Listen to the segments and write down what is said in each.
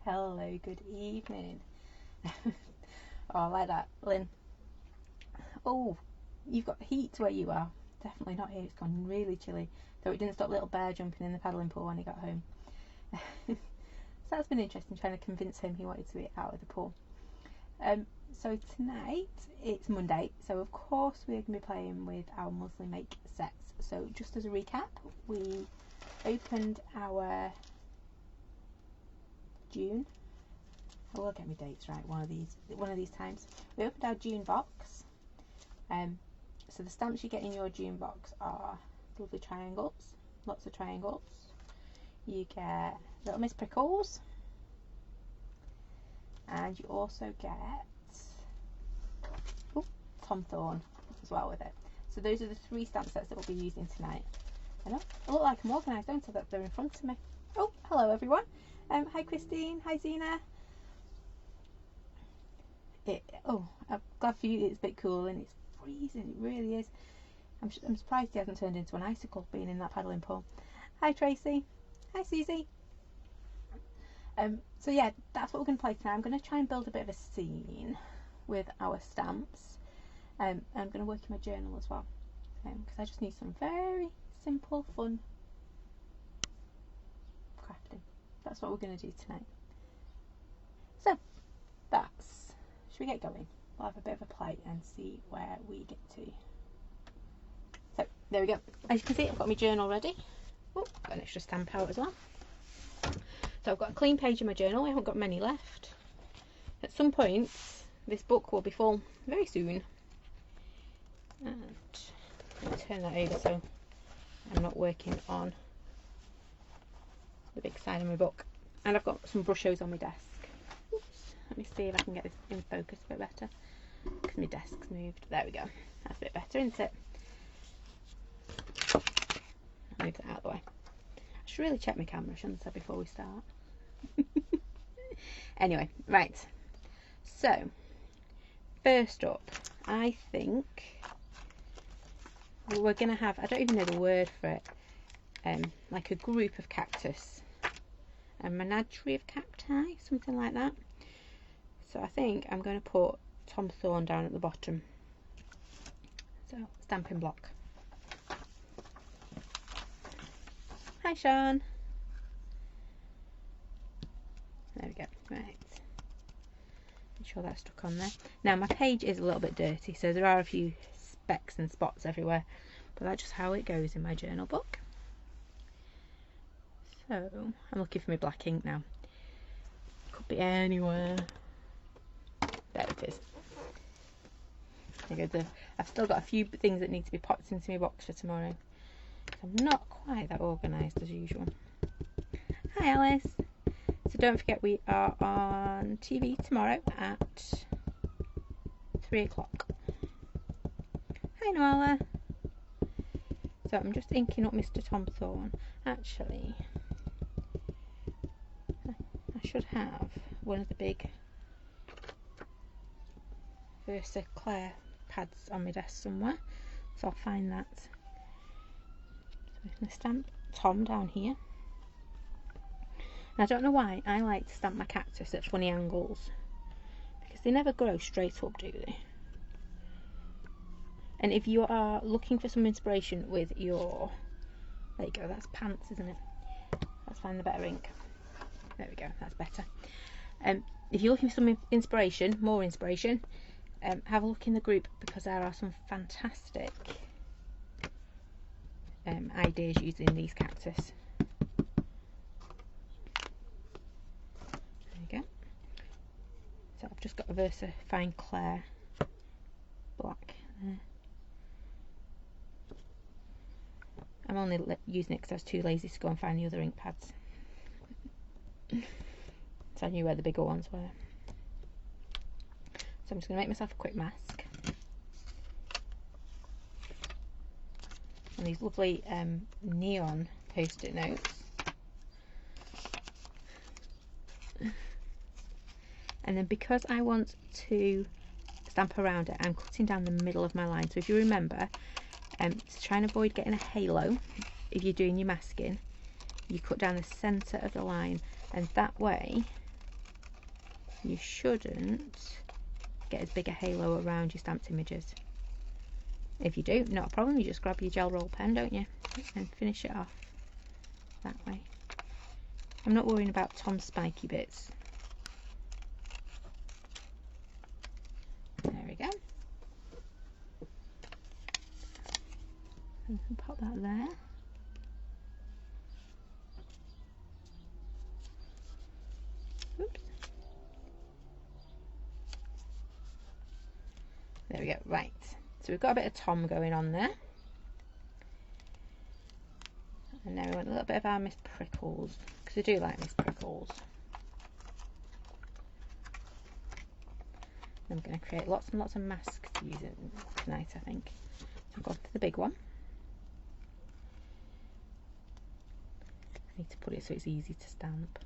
Hello, good evening. Oh, I like that, Lynn. Oh, you've got heat where you are. Definitely not here. It's gone really chilly. Though it didn't stop little bear jumping in the paddling pool when he got home. So that's been interesting, trying to convince him he wanted to be out of the pool. So tonight, it's Monday, so of course we're going to be playing with our monthly make sets. So just as a recap, we opened our June, I will get my dates right one of these times. We opened our June box. So the stamps you get in your June box are lovely triangles, lots of triangles. You get Little Miss Prickles, and you also get Tom Thorne as well with it. So those are the 3 stamp sets that we'll be using tonight. I look like I'm organised, don't I, that they're in front of me. Oh, hello everyone. Hi Christine, hi Zena. I'm glad for you it's a bit cool and it's freezing, it really is. I'm surprised he hasn't turned into an icicle being in that paddling pool. Hi Tracy, hi Susie. So yeah, that's what we're going to play tonight. I'm going to try and build a bit of a scene with our stamps. I'm going to work in my journal as well, because I just need some very simple, fun crafting. That's what we're going to do tonight. So should we get going? We'll have a bit of a play and see where we get to. So there we go. As you can see, I've got my journal ready. Oh, got an extra stamp out as well. So I've got a clean page in my journal. I haven't got many left. At some point, this book will be full very soon. And I'll turn that over so I'm not working on the big side of my book. And I've got some brushos on my desk. Oops. Let me see if I can get this in focus a bit better, because my desk's moved. There we go. That's a bit better, isn't it? I'll move that out of the way. I should really check my camera, shouldn't I, before we start? Anyway, right. So, first up, I think we're going to have, I don't even know the word for it, like a group of cactus. A menagerie of cacti, something like that. So I think I'm going to put Tom Thorne down at the bottom. So, stamping block. Hi Sean. There we go. Right. Make sure that's stuck on there. Now my page is a little bit dirty, so there are a few specks and spots everywhere, but that's just how it goes in my journal book. So I'm looking for my black ink now. Could be anywhere. There it is. There you go. I've still got a few things that need to be popped into my box for tomorrow. I'm not quite that organised as usual. Hi Alice. So don't forget, we are on TV tomorrow at 3 o'clock. Hi Noella. So I'm just inking up Mr. Tom Thorne. Actually, I should have one of the big Versa Claire pads on my desk somewhere, so I'll find that. So I'm going to stamp Tom down here. And I don't know why I like to stamp my cactus at funny angles, because they never grow straight up, do they? And if you are looking for some inspiration with your, there you go, that's pants, isn't it? Let's find the better ink. There we go, that's better. If you're looking for some inspiration, more inspiration, have a look in the group, because there are some fantastic ideas using these cactus. So I've just got a Versa Fine Claire black there. I'm only using it because I was too lazy to go and find the other ink pads. So I knew where the bigger ones were. So I'm just going to make myself a quick mask. And these lovely neon post-it notes. And then because I want to stamp around it, I'm cutting down the middle of my line. So if you remember, to try and avoid getting a halo, if you're doing your masking, you cut down the centre of the line, and that way you shouldn't get as big a halo around your stamped images. If you do, not a problem, you just grab your gel roll pen, don't you, and finish it off that way. I'm not worrying about Tom's spiky bits. There we go. And pop that there. Oops. There we go. Right. So we've got a bit of Tom going on there. And now we want a little bit of our Miss Prickles, because I do like Miss Prickles. I'm going to create lots and lots of masks to use it tonight, I think. So I've gone for the big one. I need to put it so it's easy to stamp.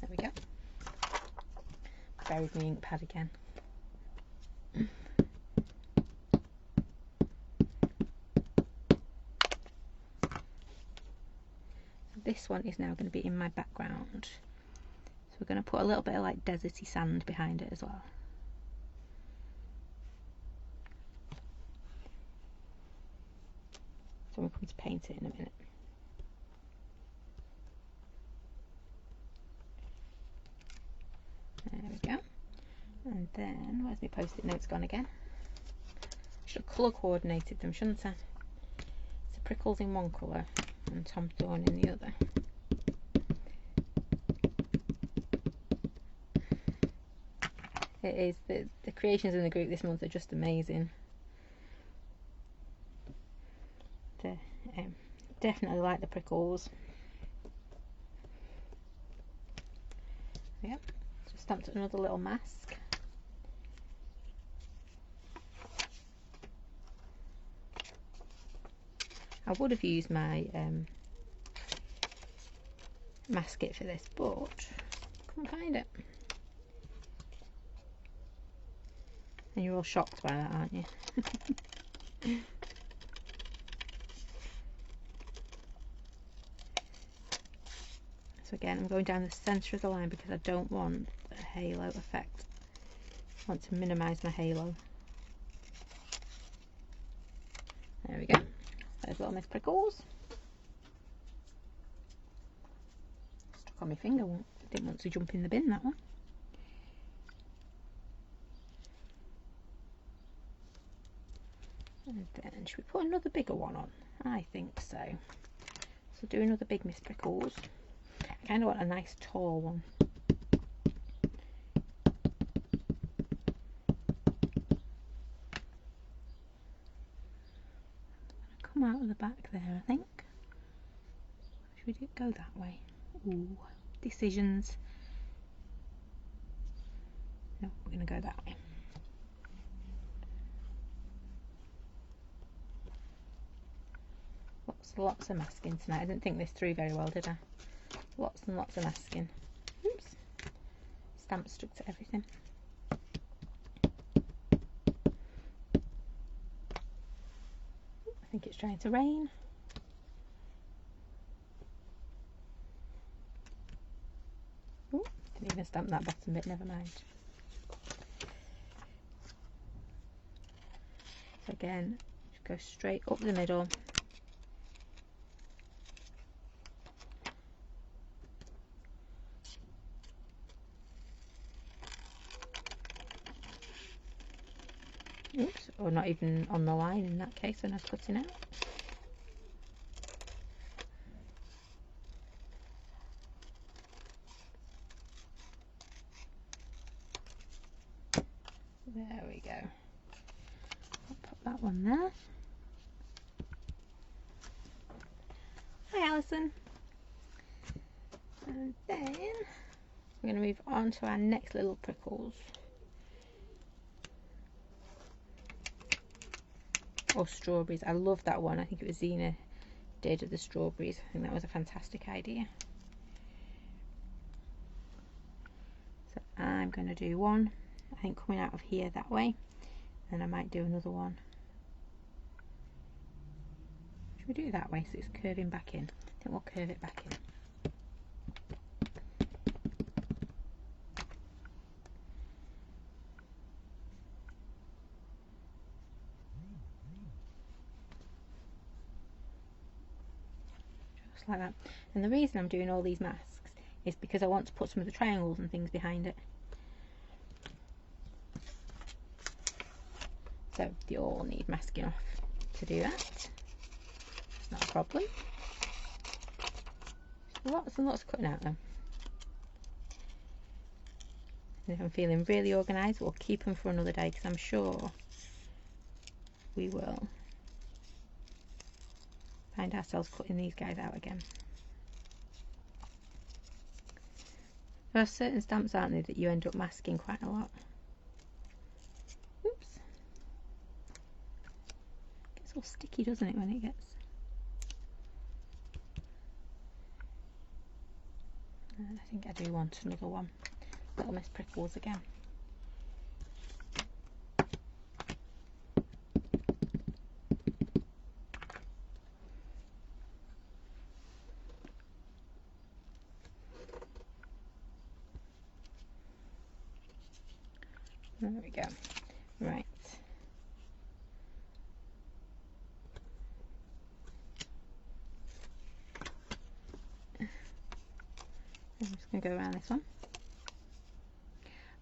There we go. Buried my ink pad again. This one is now going to be in my background. So we're going to put a little bit of like deserty sand behind it as well. So we're going to paint it in a minute. There we go. And then, where's my post-it notes gone again? Should have colour coordinated them, shouldn't I? So Prickles in one colour and Tom Thorne in the other. It is, the creations in the group this month are just amazing. Definitely like the Prickles. Yep, just stamped another little mask. I would have used my mask kit for this, but couldn't find it. And you're all shocked by that, aren't you? So again, I'm going down the centre of the line because I don't want a halo effect. I want to minimise my halo. There we go. There's little Miss Prickles. Stuck on my finger. Didn't want to jump in the bin, that one. And then, should we put another bigger one on? I think so. So do another big Miss Prickles. I kind of want a nice tall one. Come out of the back there, I think. Should we go that way? Ooh, decisions. No, we're going to go that way. Lots of masking tonight. I didn't think this through very well, did I? Lots and lots of masking. Oops. Stamp stuck to everything. I think it's trying to rain. Ooh, didn't even stamp that bottom bit, never mind. So again, just go straight up the middle. Oops, or not even on the line in that case when I was cutting out. There we go. I'll pop that one there. Hi Alison. And then we're going to move on to our next little Prickles. Or strawberries. I love that one. I think it was Zena did the strawberries. I think that was a fantastic idea. So I'm going to do one, I think, coming out of here that way, and I might do another one. Should we do it that way so it's curving back in? I think we'll curve it back in. just like that. And the reason I'm doing all these masks is because I want to put some of the triangles and things behind it. So they all need masking off to do that. It's not a problem. Lots and lots of cutting out though. And if I'm feeling really organised, we'll keep them for another day, because I'm sure we will find ourselves cutting these guys out again. There are certain stamps, aren't there, that you end up masking quite a lot. Oops. It gets all sticky, doesn't it, when it gets... I think I do want another one. Little Miss Prickles again. There we go. Right. I'm just going to go around this one.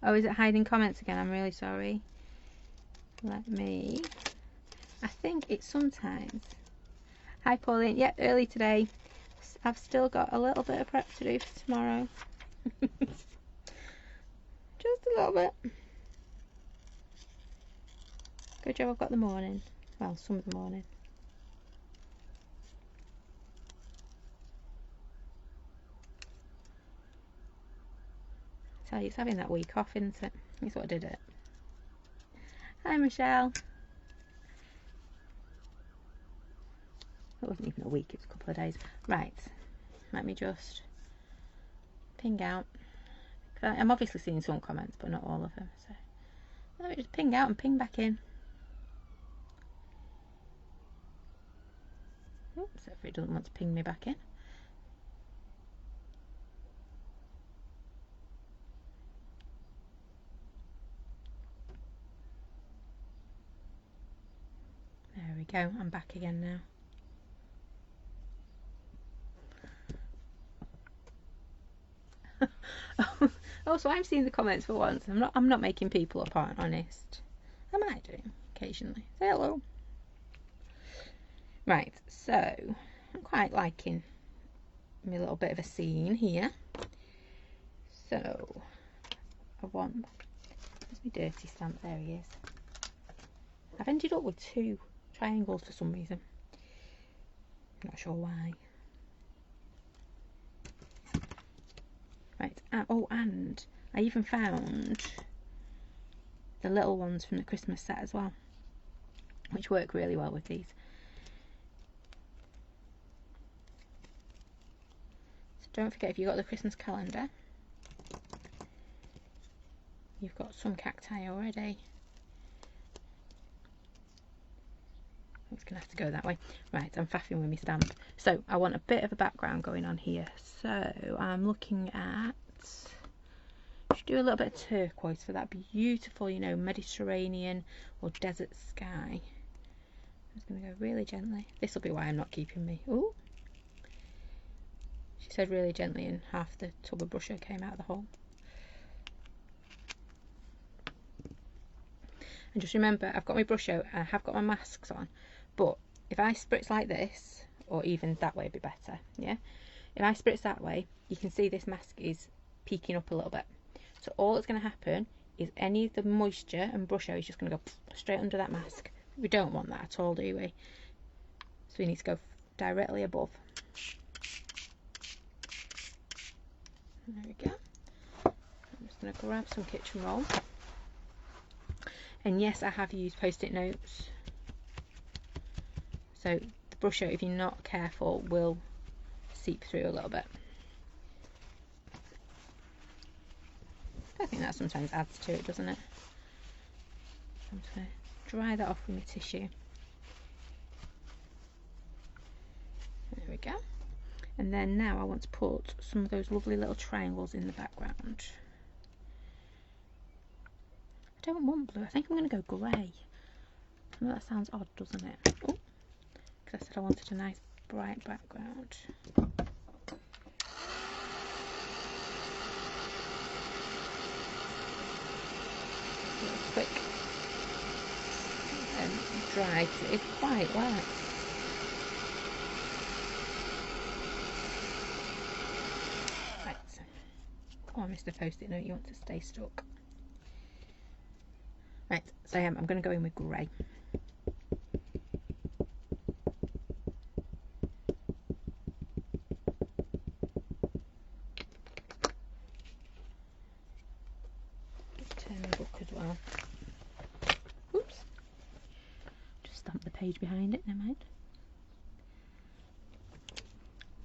Oh, is it hiding comments again? I'm really sorry. Let me... I think it's sometimes... Hi Pauline. Yeah, early today. I've still got a little bit of prep to do for tomorrow. Just a little bit. Good job I've got the morning. Well, some of the morning. I tell you, it's having that week off, isn't it? That's what did it. Hi Michelle. It wasn't even a week, it was a couple of days. Right, let me just ping out. I'm obviously seeing some comments, but not all of them. So let me just ping out and ping back in. Oops, if it doesn't want to ping me back in. There we go, I'm back again now. Oh, so I'm seeing the comments for once. I'm not making people up, aren't honest. I might do occasionally. Say hello. Right, so I'm quite liking my little bit of a scene here. So I want... Where's my dirty stamp? There he is. I've ended up with 2 triangles for some reason. Not sure why. Right, oh, and I even found the little ones from the Christmas set as well, which work really well with these. So don't forget, if you've got the Christmas calendar, you've got some cacti already. It's going to have to go that way. Right, I'm faffing with my stamp. So I want a bit of a background going on here. So I'm looking at... should do a little bit of turquoise for that beautiful, you know, Mediterranean or desert sky. I'm just going to go really gently. This will be why I'm not keeping me. Ooh. She said really gently and half the tub of brusher came out of the hole. And just remember, I've got my brush out and I have got my masks on. But if I spritz like this, or even that way would be better, yeah? If I spritz that way, you can see this mask is peeking up a little bit. So all that's going to happen is any of the moisture and brush out is just going to go straight under that mask. We don't want that at all, do we? So we need to go directly above. There we go. I'm just going to grab some kitchen roll. And yes, I have used post-it notes. So the brush out, if you're not careful, will seep through a little bit. I think that sometimes adds to it, doesn't it? I'm just going to dry that off with my tissue. There we go. And then now I want to put some of those lovely little triangles in the background. I don't want blue. I think I'm going to go grey. I know that sounds odd, doesn't it? Oh, because I said I wanted a nice bright background. quick and dry, because it is quite wet. Right. Oh, I missed a post-it note. You want to stay stuck. Right, so I'm going to go in with grey. Turn the book as well. Oops. Just stamp the page behind it, never mind.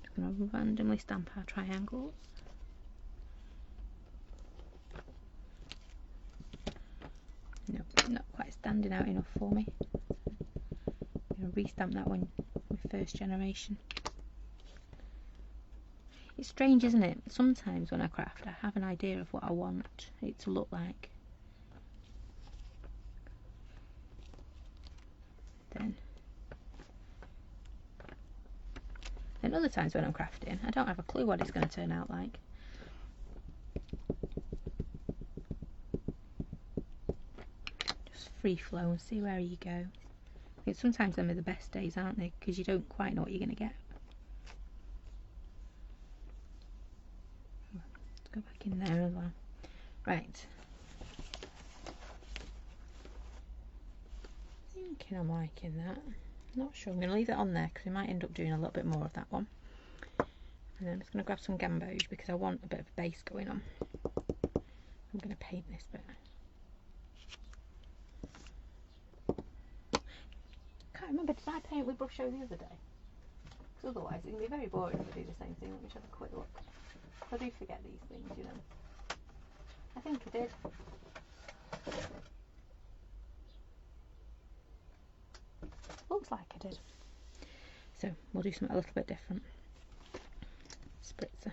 Just going to randomly stamp our triangles. No, not quite standing out enough for me. I'm going to restamp that one with first generation. It's strange, isn't it? Sometimes when I craft, I have an idea of what I want it to look like. Then other times when I'm crafting, I don't have a clue what it's going to turn out like. Just free flow and see where you go. I think sometimes them are the best days, aren't they? Because you don't quite know what you're going to get. Let's go back in there as well. Right. Thinking I'm liking that. Not sure. I'm going to leave it on there because we might end up doing a little bit more of that one. And then I'm just going to grab some gamboge because I want a bit of base going on. I'm going to paint this bit. Can't remember, did I paint with Brusho the other day? Because otherwise it can be very boring if I do the same thing. Let me just have a quick look. I do forget these things, you know. I think I did. Looks like I did. So we'll do something a little bit different. Spritzer.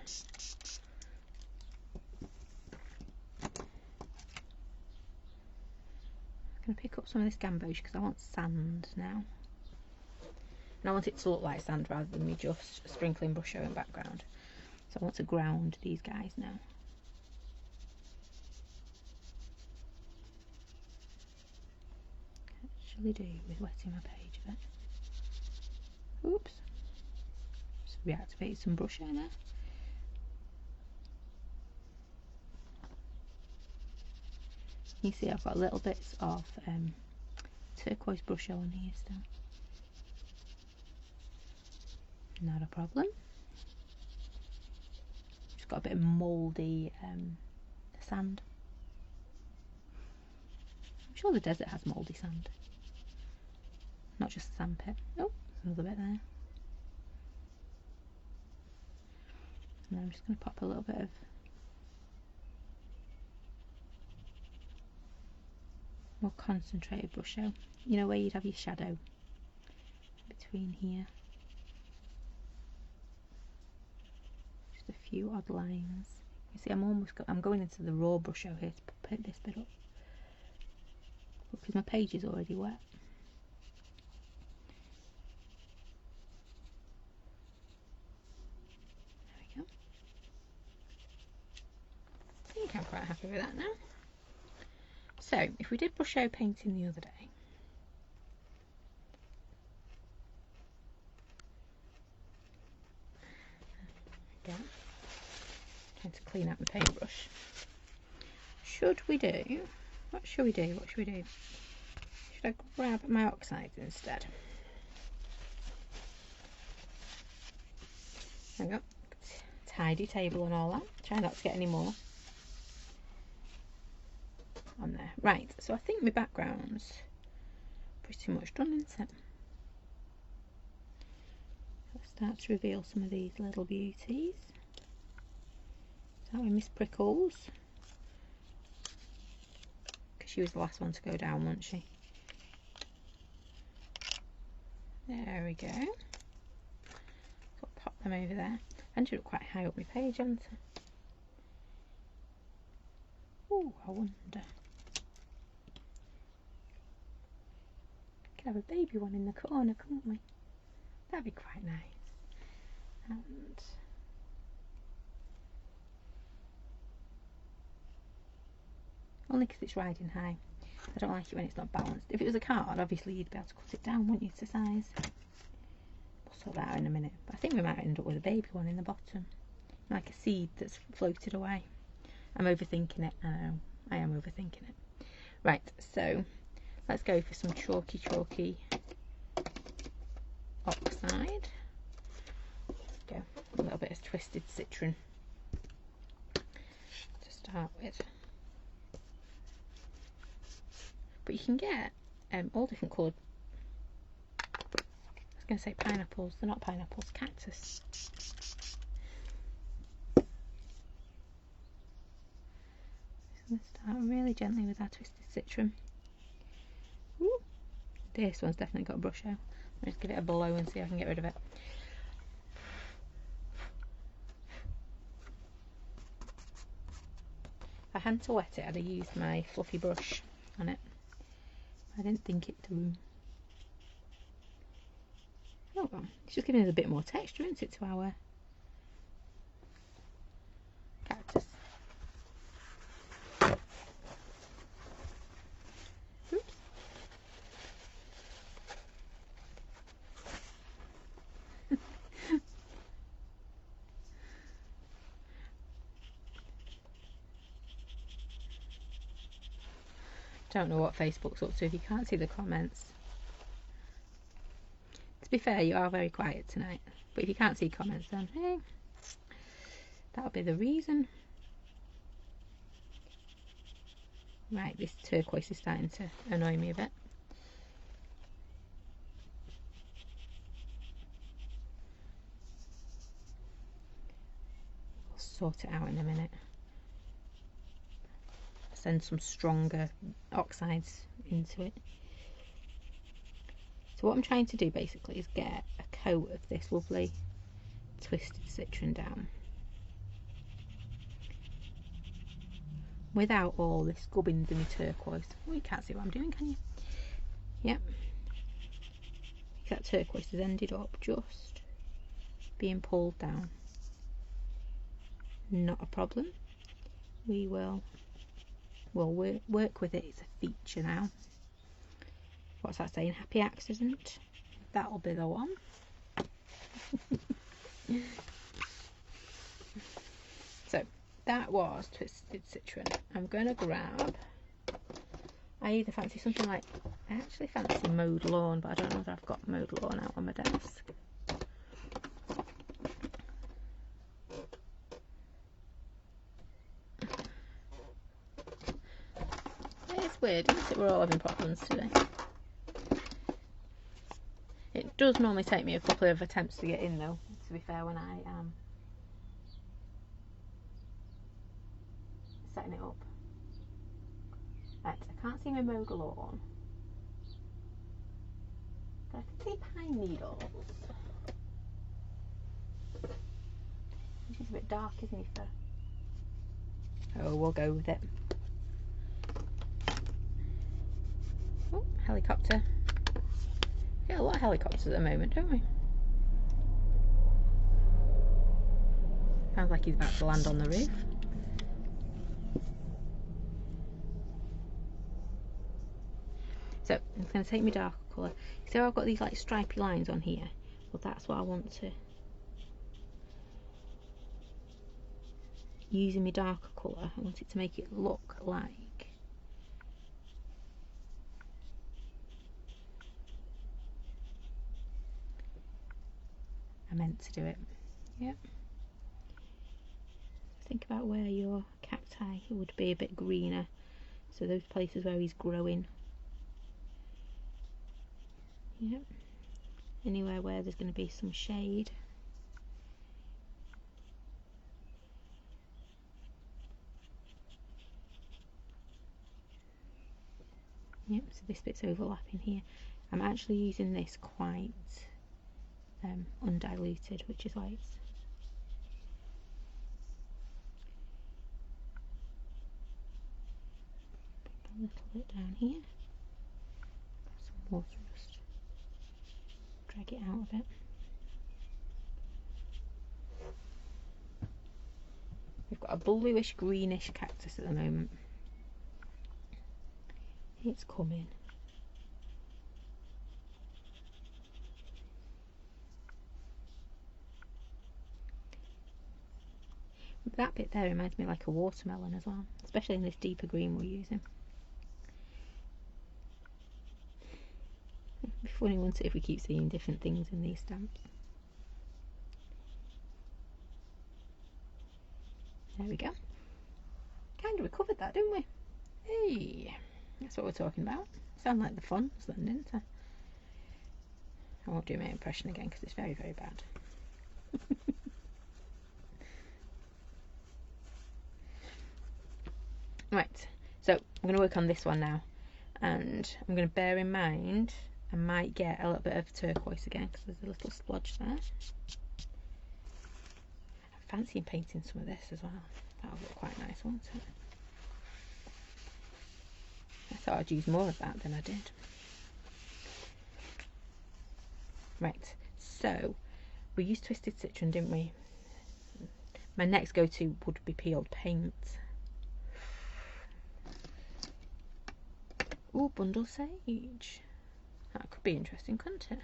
I'm going to pick up some of this gamboge because I want sand now. And I want it to look like sand rather than me just sprinkling Brusho in background. So I want to ground these guys now. Actually do with wetting my page a bit. Oops. So reactivate some Brusho there. You see I've got little bits of turquoise Brusho on here still. Not a problem. Just got a bit of mouldy sand. I'm sure the desert has mouldy sand. Not just the sandpit. Oh, another bit there. And I'm just going to pop a little bit of more concentrated Brusho. You know where you'd have your shadow between here. Just a few odd lines. You see, I'm going into the raw Brusho here to pick this bit up because my page is already wet. There we go. I think I'm quite happy with that now. So, if we did Brusho painting the other day, again, trying to clean out my paintbrush. Should we do? What should we do? What should we do? Should I grab my oxides instead? There we go. Tidy table and all that. Try not to get any more on there. Right, so I think my background's pretty much done, isn't it? Let's start to reveal some of these little beauties. Start with Miss Prickles, because she was the last one to go down, wasn't she? There we go. So I'll pop them over there. And she looked quite high up my page, haven't I? Oh, I wonder. We could have a baby one in the corner, couldn't we? That'd be quite nice. And only because it's riding high. I don't like it when it's not balanced. If it was a card, obviously you'd be able to cut it down, wouldn't you, to size? We'll sort that out in a minute. But I think we might end up with a baby one in the bottom. Like a seed that's floated away. I'm overthinking it. I know. I am overthinking it. Right, so let's go for some chalky oxide. Let's go. A little bit of twisted citron to start with. But you can get all different coloured, I was going to say pineapples, they're not pineapples, cactus. So let's start really gently with our twisted citron. Ooh, this one's definitely got a brush out. Let's give it a blow and see if I can get rid of it. If I had to wet it, I'd have used my fluffy brush on it. I didn't think it through. Oh well, it's just giving us a bit more texture, isn't it, to our cactus. Oops. Don't know what Facebook's up to if you can't see the comments. To be fair, you are very quiet tonight, but if you can't see comments, then hey, that'll be the reason. Right, this turquoise is starting to annoy me a bit. I'll sort it out in a minute. Send some stronger oxides into it. So what I'm trying to do basically is get a coat of this lovely twisted citron down without all this gubbins in the turquoise. Well, you can't see what I'm doing, can you? Yep. That turquoise has ended up just being pulled down. Not a problem. We'll work with it. It's a feature now. What's that saying? Happy accident. That'll be the one. So that was twisted citron. I'm going to grab, I either fancy something like, I actually fancy mowed lawn, but I don't know if I've got mowed lawn out on my desk. It's weird, isn't it? We're all having problems today. It does normally take me a couple of attempts to get in though, to be fair, when I am setting it up. Right, I can't see my mowed lawn, but I can see pine needles. He's a bit dark, isn't he, sir? Oh, we'll go with it. Oh, helicopter. We get a lot of helicopters at the moment, don't we? Sounds like he's about to land on the roof. So I'm going to take my darker colour. So I've got these like stripy lines on here. Well, that's what I want to. Using my darker colour, I want it to make it look like I meant to do it. Yep. Think about where your cacti would be a bit greener. So those places where he's growing. Yep. Anywhere where there's going to be some shade. Yep, so this bit's overlapping here. I'm actually using this quite undiluted, which is why it's a little bit down here. Got some water, just drag it out a bit. We've got a bluish greenish cactus at the moment. It's coming. That bit there reminds me like a watermelon as well, especially in this deeper green we're using. It'd be funny, wouldn't it, if we keep seeing different things in these stamps. There we go. Kind of recovered that, didn't we? Hey, that's what we're talking about. Sound like the fun's then, didn't I? I won't do my impression again because it's very, very bad. Right, so I'm going to work on this one now, and I'm going to bear in mind I might get a little bit of turquoise again because there's a little splodge there. I'm fancying painting some of this as well. That'll look quite nice, won't it? I thought I'd use more of that than I did. Right, so we used Twisted Citron, didn't we? My next go-to would be peeled paint. Ooh, Bundle Sage. That could be interesting, couldn't it?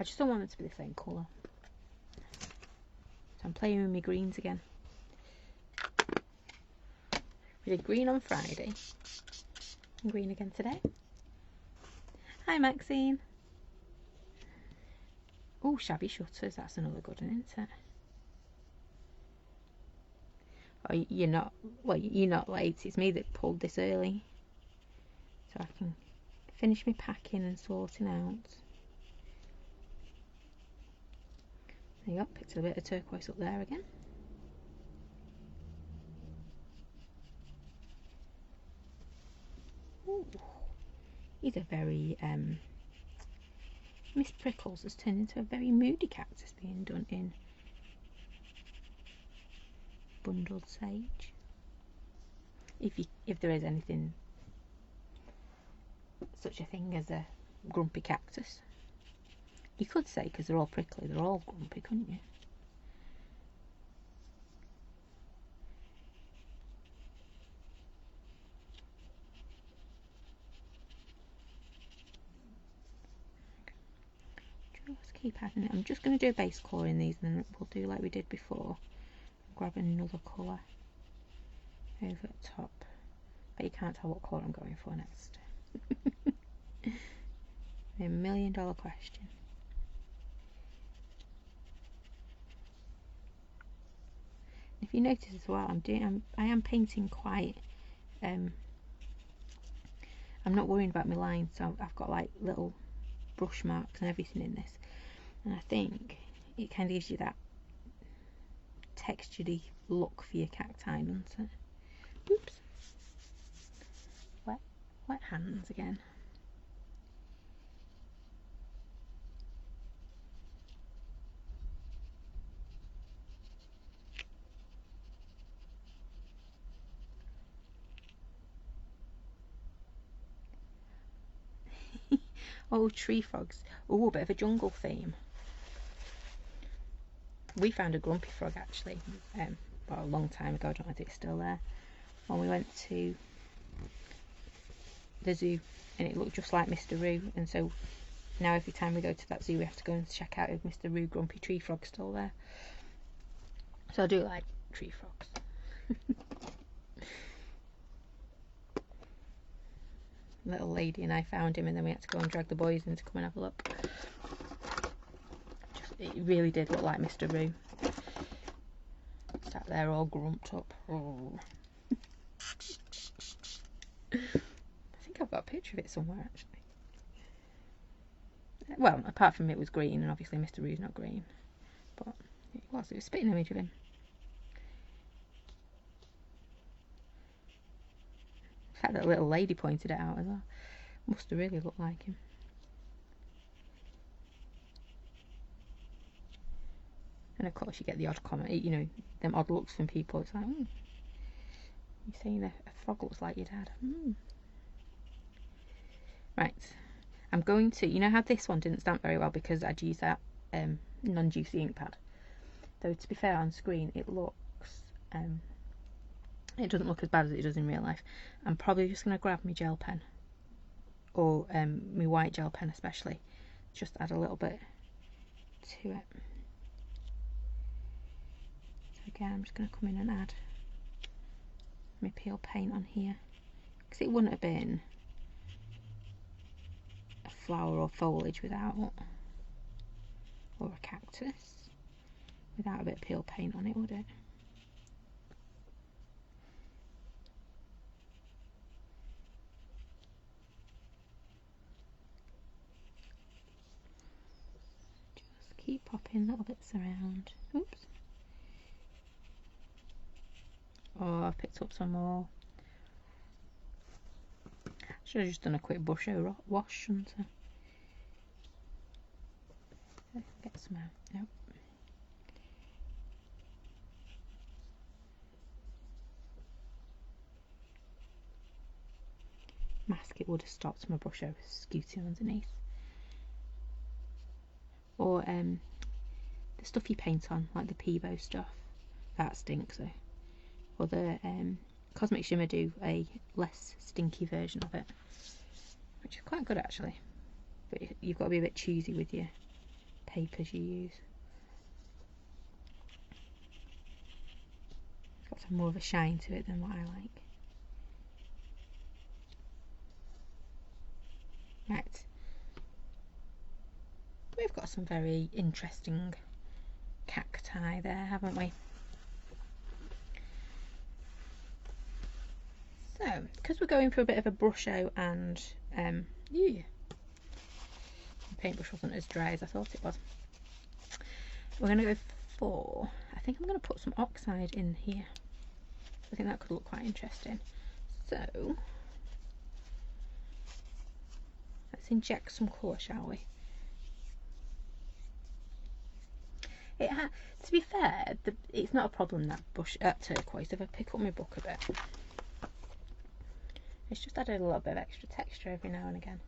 I just don't want it to be the same colour. So I'm playing with my greens again. We did green on Friday. And green again today. Hi, Maxine. Oh, Shabby Shutters. That's another good one, isn't it? Oh, you're not. Well, you're not late. It's me that pulled this early, so I can finish my packing and sorting out. There you go. Picked a bit of turquoise up there again. Ooh, he's a very Miss Prickles has turned into a very moody cactus being done in Bundled Sage. If there is anything, such a thing as a grumpy cactus, you could say, because they're all prickly, they're all grumpy, couldn't you? Just keep adding it. I'm just going to do a base colour in these, and then we'll do like we did before. Grab another colour over the top. But you can't tell what colour I'm going for next. $1 million question. If you notice as well, I am painting quite. I'm not worrying about my lines, so I've got like little brush marks and everything in this, and I think it kind of gives you that textured look for your cacti, doesn't it? Oops. Wet hands again. Oh, tree frogs. Oh, a bit of a jungle theme. We found a grumpy frog actually, well, a long time ago. I don't know if it's still there. When we went to the zoo, and it looked just like Mr. Roo, and so now every time we go to that zoo we have to go and check out if Mr. Roo grumpy tree frog's still there. So I do like tree frogs. Little lady and I found him, and then we had to go and drag the boys in to come and have a look. It really did look like Mr. Roo. Sat there all grumped up. Oh. I think I've got a picture of it somewhere actually. Well, apart from it was green, and obviously Mr. Roo's not green, but it was a spitting image of him. In fact, that little lady pointed it out as well. Must have really looked like him. And of course you get the odd comment, you know, them odd looks from people. It's like, you're saying a frog looks like your dad. Right, I'm going to, you know how this one didn't stamp very well because I'd used that non-juicy ink pad. Though to be fair, on screen it looks It doesn't look as bad as it does in real life. I'm probably just going to grab my gel pen, or my white gel pen especially, just add a little bit to it. So again, I'm just going to come in and add my peel paint on here, because it wouldn't have been a flower or foliage without, or a cactus, without a bit of peel paint on it, would it? Just keep popping little bits around. Oops. Oh, I've picked up some more. Should have just done a quick brush wash, shouldn't I? Get some out. Nope. Mask, it would have stopped my brush over scooting underneath. Or the stuff you paint on, like the Peebo stuff, that stinks though. Or the Cosmic Shimmer do a less stinky version of it, which is quite good actually, but you've got to be a bit choosy with your papers you use. It's got some more of a shine to it than what I like. Right, we've got some very interesting cacti there, haven't we? So, because we're going for a bit of a brusho and the paintbrush wasn't as dry as I thought it was, we're going to go for, I think I'm going to put some oxide in here. I think that could look quite interesting. So, let's inject some colour, shall we? To be fair, it's not a problem that turquoise. If I pick up my book a bit, it's just added a little bit of extra texture every now and again.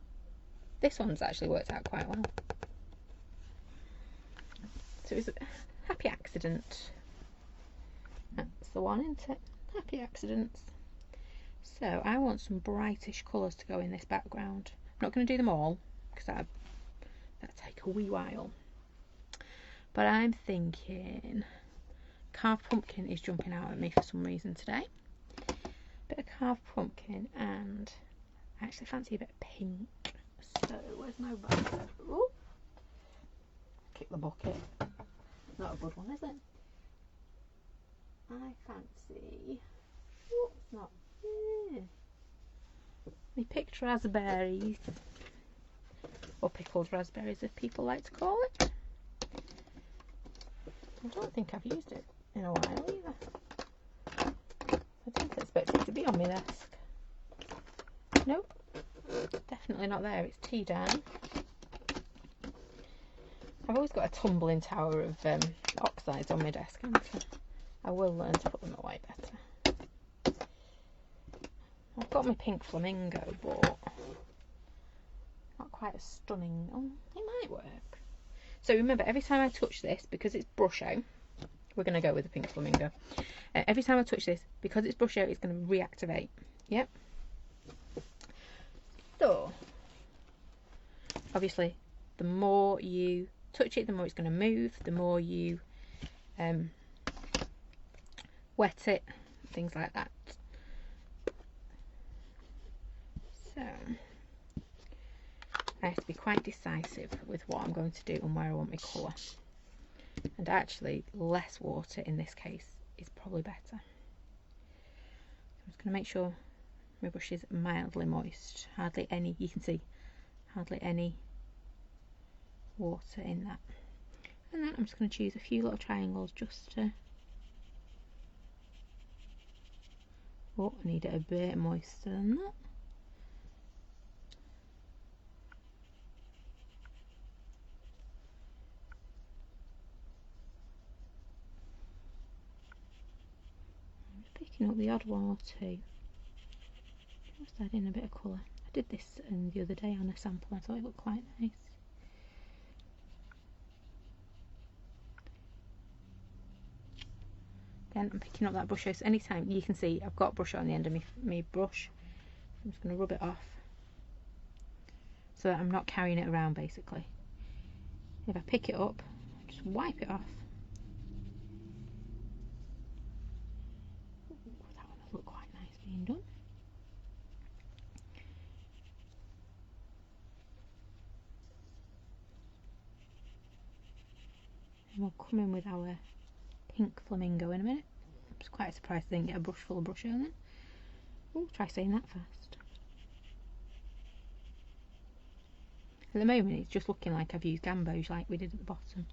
This one's actually worked out quite well. So it was a happy accident. That's the one, isn't it? Happy accidents. So I want some brightish colours to go in this background. I'm not going to do them all, because that'd take a wee while. But I'm thinking carved pumpkin is jumping out at me for some reason today. Bit of carved pumpkin, and I actually fancy a bit of pink. So where's my bucket? Ooh. Kick the bucket. Not a good one, is it? I fancy. Oh, it's not. We picked raspberries, or pickled raspberries, if people like to call it. I don't think I've used it in a while either. I didn't expect it to be on my desk. Nope, definitely not there. It's tea down. I've always got a tumbling tower of oxides on my desk, and I will learn to put them away better. I've got my pink flamingo, but not quite as stunning. Oh, it might work. So remember, every time I touch this, because it's brusho, we're going to go with the pink flamingo. Every time I touch this, because it's brusho, it's going to reactivate. Yep. So, obviously, the more you touch it, the more it's going to move. The more you wet it, things like that. So, I have to be quite decisive with what I'm going to do and where I want my colour. And actually, less water in this case is probably better. So I'm just going to make sure my brush is mildly moist. Hardly any, you can see, hardly any water in that. And then I'm just going to choose a few little triangles just to... Oh, I need it a bit moister than that. Picking up the odd one or two. Just add in a bit of colour. I did this the other day on a sample. I thought it looked quite nice. again, I'm picking up that brush. So anytime, you can see I've got brush on the end of my brush. I'm just going to rub it off so that I'm not carrying it around basically. If I pick it up, just wipe it off. Ooh, that one will look quite nice being done. And we'll come in with our pink flamingo in a minute. I'm just quite surprised I didn't get a brush full of brush on then. Oh, try saying that first. At the moment it's just looking like I've used gamboge like we did at the bottom.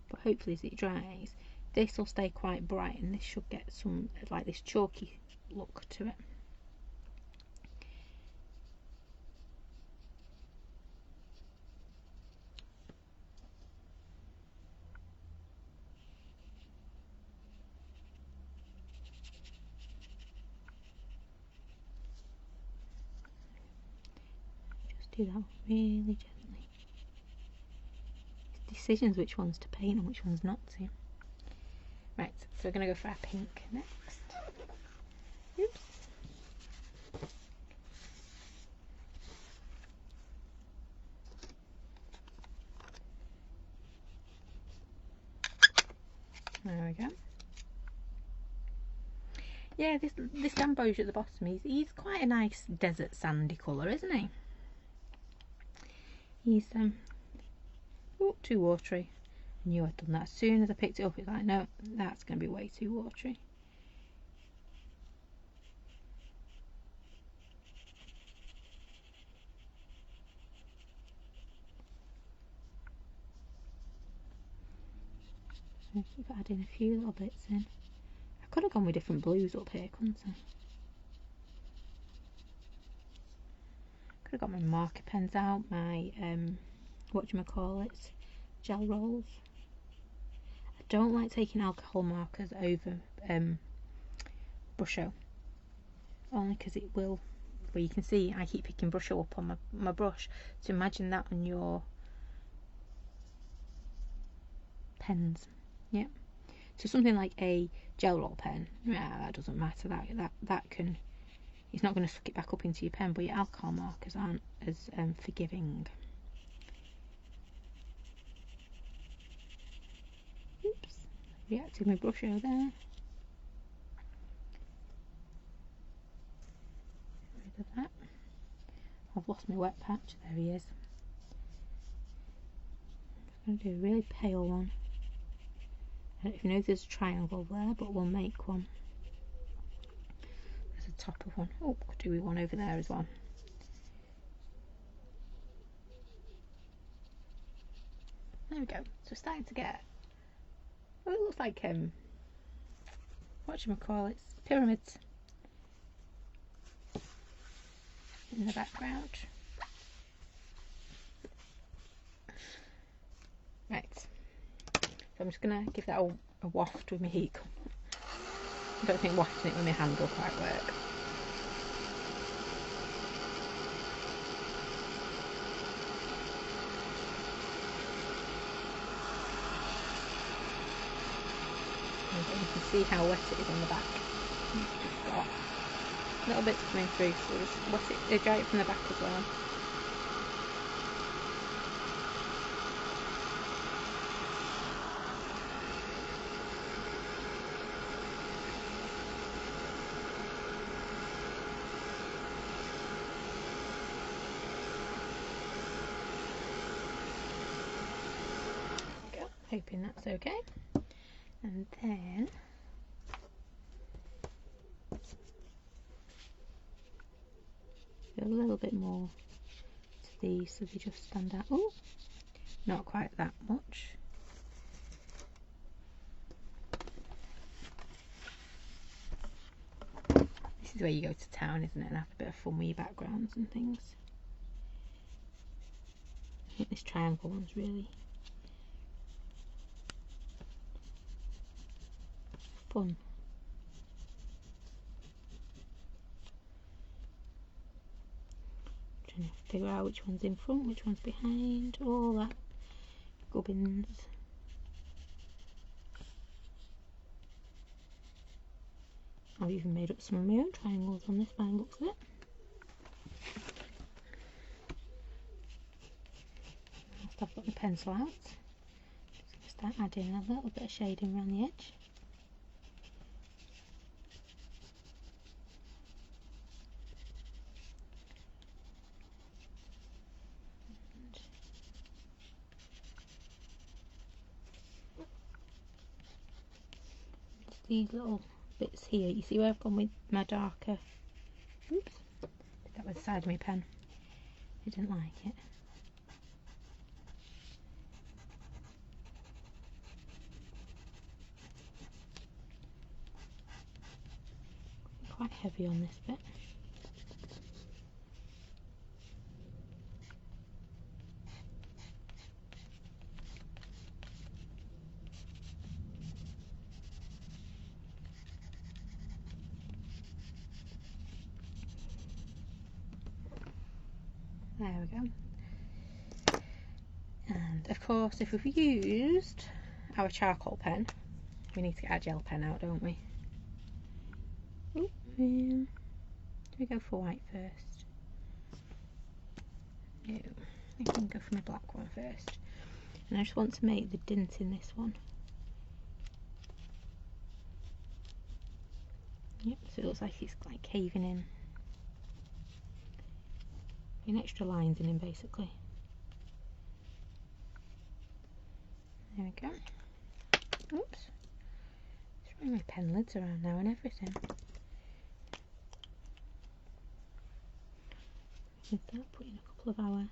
But hopefully as it dries, this will stay quite bright and this should get some like this chalky look to it. Just do that really gently. It's decisions which ones to paint and which ones not to. Right, so we're going to go for our pink next. Oops. There we go. Yeah, this gamboge at the bottom, he's quite a nice desert sandy colour, isn't he? He's oh, too watery. I knew I'd done that. As soon as I picked it up, it's like, no, that's going to be way too watery. So keep adding a few little bits in. I could have gone with different blues up here, couldn't I? Could have got my marker pens out, my whatchamacallit, gel rolls. I don't like taking alcohol markers over Brusho, only because it will, well, you can see I keep picking Brusho up on my brush, so imagine that on your pens. Yeah, so something like a gel roll pen, yeah, that doesn't matter, that can, it's not going to suck it back up into your pen, but your alcohol markers aren't as forgiving. Oops, reacted my brush over there. Rid of that. I've lost my wet patch. There he is. I'm just going to do a really pale one. I don't know if you know there's a triangle there, but we'll make one. There's a top of one. Oh, could do one over there as well. There we go. So we're starting to get, well, it looks like whatchamacallit, pyramids in the background. Right. So I'm just going to give that a waft with my heat gun. I don't think wafting it with my hand will quite work. You can see how wet it is on the back. It's just got little bits coming through, so we'll just wet it, dry it from the back as well. Hoping that's okay. And then a little bit more to these so they just stand out. Oh, not quite that much. This is where you go to town, isn't it, and have a bit of fun with your backgrounds and things. I think this triangle one's really fun. Trying to figure out which one's in front, which one's behind, all that gubbins. I've even made up some of my own triangles on this by the looks of it. Whilst I've got the pencil out, just going to start adding a little bit of shading around the edge. These little bits here, you see where I've gone with my darker, oops, did that with the side of my pen, I didn't like it. Quite heavy on this bit. There we go. And of course, if we've used our charcoal pen, we need to get our gel pen out, don't we? Ooh, do we go for white first? No, I can go for my black one first. And I just want to make the dint in this one. Yep, so it looks like it's like caving in. Extra lines in him basically. There we go. Oops. Throwing my pen lids around now and everything. With that, put in a couple of our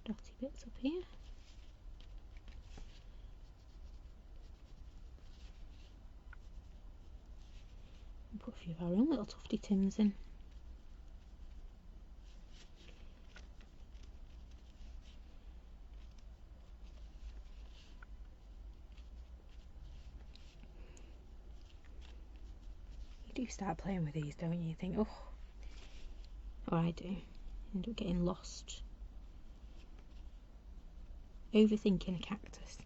dotty bits up here. And put a few of our own little tufty Tims in. You do start playing with these, don't you? You think, oh, or I do. End up getting lost. Overthinking a cactus.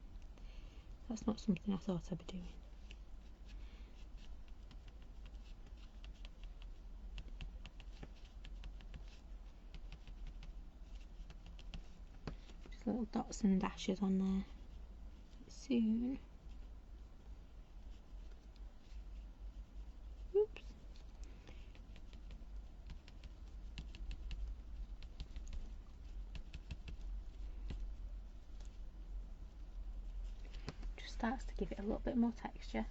That's not something I thought I'd be doing. Just little dots and dashes on there. Soon. Oops. Just starts to give it a little bit more texture.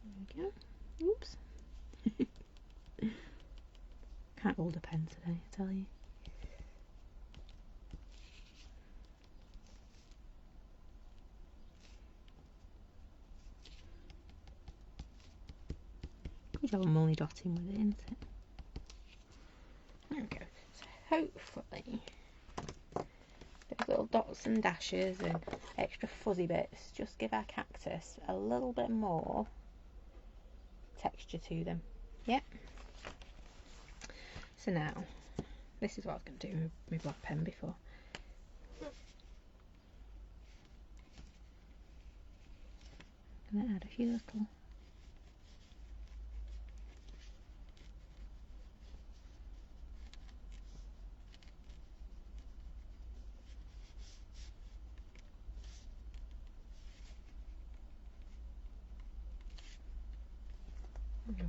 There we go. Oops. Can't hold a pen today, I tell you. Good job I'm only dotting with it, isn't it? There we go. So hopefully those little dots and dashes and extra fuzzy bits just give our cactus a little bit more texture to them. Yep. So now, this is what I was going to do with my black pen before. I'm going to add a few little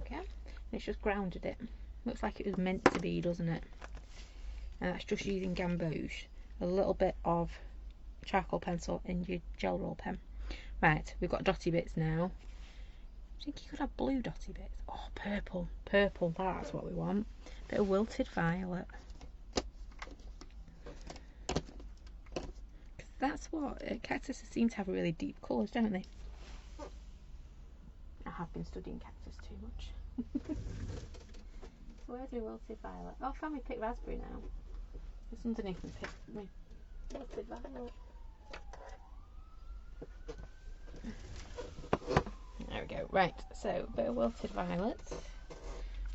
okay, and it's just grounded it. Looks like it was meant to be, doesn't it? And that's just using gamboge, a little bit of charcoal pencil and your gel roll pen. Right, we've got dotty bits now. I think you could have blue dotty bits. Oh, purple. Purple, that's what we want. Bit of wilted violet. That's what cactuses seem to have really deep colours, don't they? I have been studying cactus too much. Where's my wilted violet? Oh, I found my picked raspberry now. It's underneath my wilted violet. There we go. Right, so a bit of wilted violet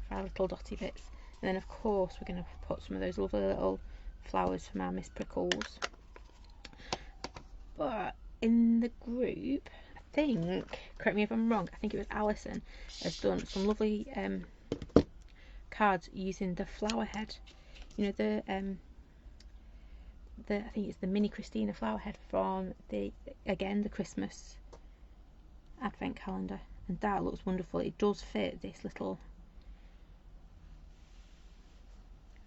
for our little dotty bits. And then of course we're going to put some of those lovely little flowers from our Miss Prickles. But in the group, I think, correct me if I'm wrong, I think it was Alison has done some lovely cards using the flower head. You know, the I think it's the mini Christina flower head from the Christmas advent calendar, and that looks wonderful. It does fit this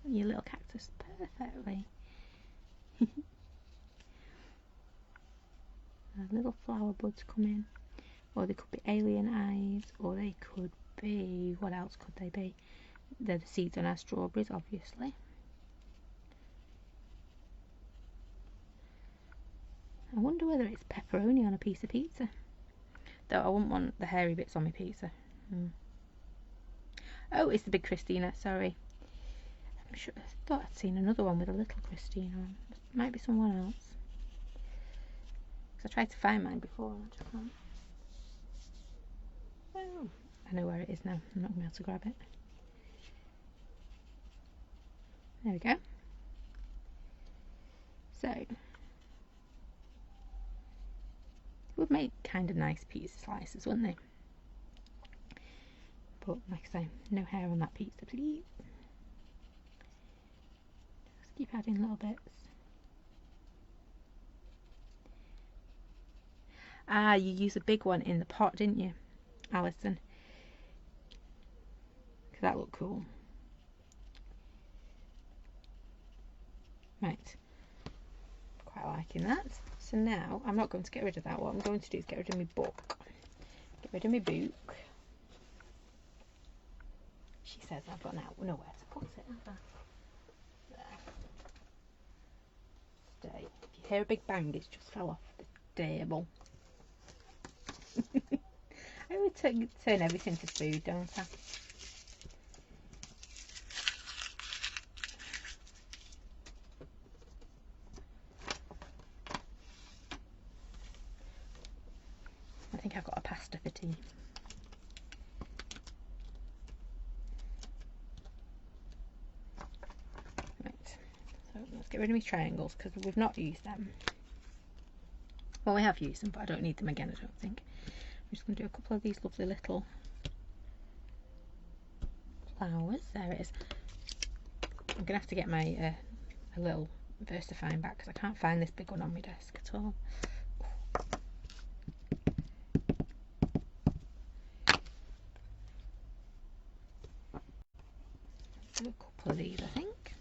your little cactus perfectly. Little flower buds come in, or they could be alien eyes, or they could be, what else could they be? They're the seeds on our strawberries, obviously. I wonder whether it's pepperoni on a piece of pizza. Though I wouldn't want the hairy bits on my pizza. Oh, it's the big Christina, sorry. I'm sure, I thought I'd seen another one with a little Christina on. It might be someone else. I tried to find mine before and I just can't. Oh, I know where it is now. I'm not going to be able to grab it. There we go. So, it would make kind of nice pizza slices, wouldn't they? But like I say, no hair on that pizza, please. Just keep adding little bits. Ah, you used a big one in the pot, didn't you, Alison? Because that looked cool. Right. Quite liking that. So now, I'm not going to get rid of that. What I'm going to do is get rid of my book. Get rid of my book. She says I've got nowhere to put it, have I? There. Stay. If you hear a big bang, it's just fell off the table. I would turn everything to food, don't I? I think I've got a pasta for tea. Right, so let's get rid of my triangles because we've not used them. Well, we have used them, but I don't need them again, I don't think. I'm just going to do a couple of these lovely little flowers. There it is. I'm going to have to get my a little VersaFine back because I can't find this big one on my desk at all. Do a couple of these, I think.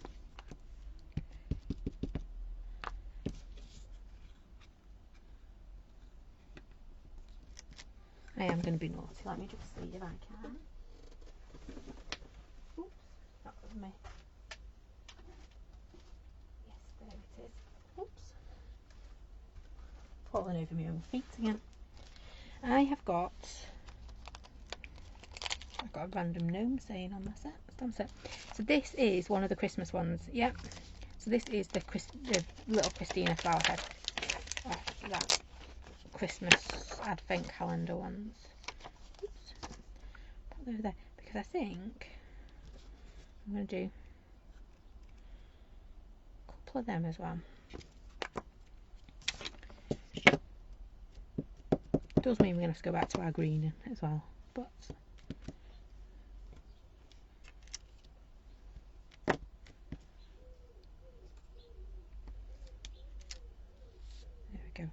I am going to be naughty. Let me just see if I can. Oops, that was me. Yes, there it is. Oops. Falling over my own feet again. I've got a random gnome saying on my set. So this is one of the Christmas ones. Yep. So this is the little Christina flower head. That Christmas advent calendar ones. Oops. Put them over there because I think I'm going to do a couple of them as well. It does mean we're going to have to go back to our green as well, but there we go.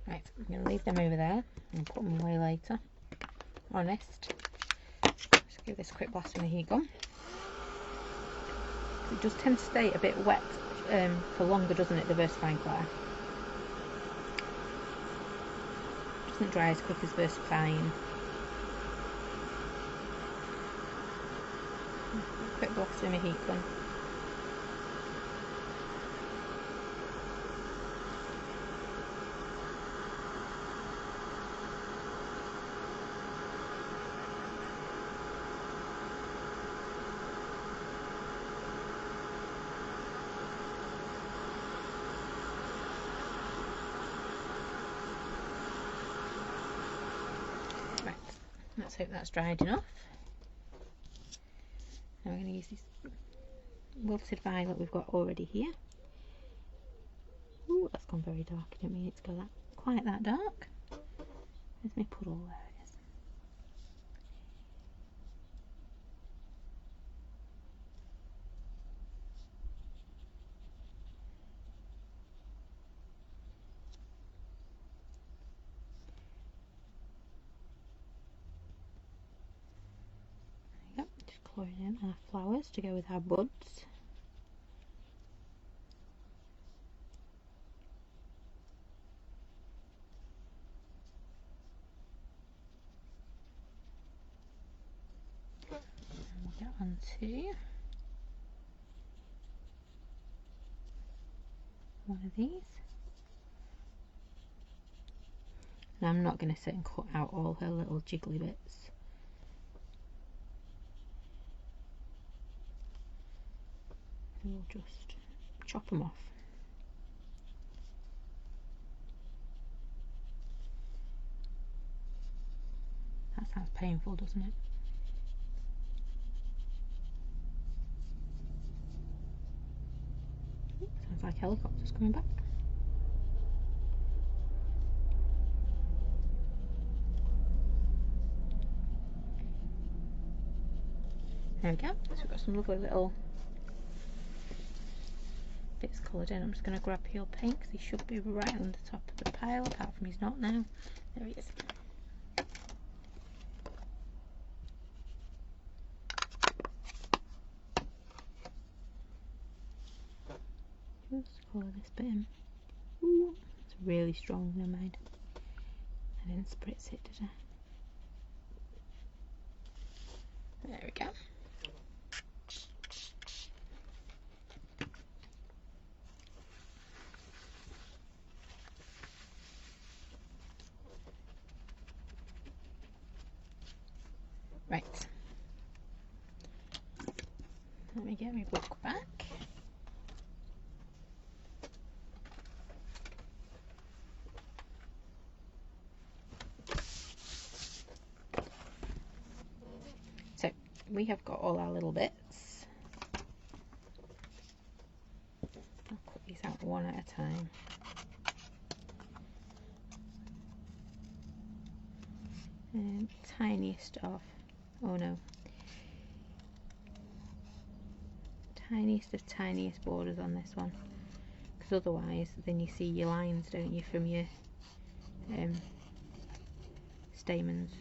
Right, I'm going to leave them over there and put them away later. Honest. Just give this a quick blast with a heat gun. It does tend to stay a bit wet for longer, doesn't it, the VersaFine Claire? Doesn't dry as quick as VersaFine. Quick blast with my heat gun. Let's hope that's dried enough. Now we're going to use this wilted violet we've got already here. Ooh, that's gone very dark. I didn't mean it to go quite that dark. Where's my puddle? There it is. There you go. Just colouring in our flowers to go with our buds. Get onto one of these. Now I'm not going to sit and cut out all her little jiggly bits. We'll just chop them off. That sounds painful, doesn't it? Sounds like helicopters coming back. There we go. So we've got some lovely little bits coloured in. I'm just going to grab Peel Paint because he should be right on the top of the pile, apart from he's not now. There he is. Just colour this bit in. Ooh, it's really strong, never mind. I didn't spritz it, did I? There we go. Right. Let me get my book back. So we have got all our little bits. I'll cut these out one at a time. And tiniest of, oh no, tiniest of tiniest borders on this one, because otherwise then you see your lines, don't you, from your stamens.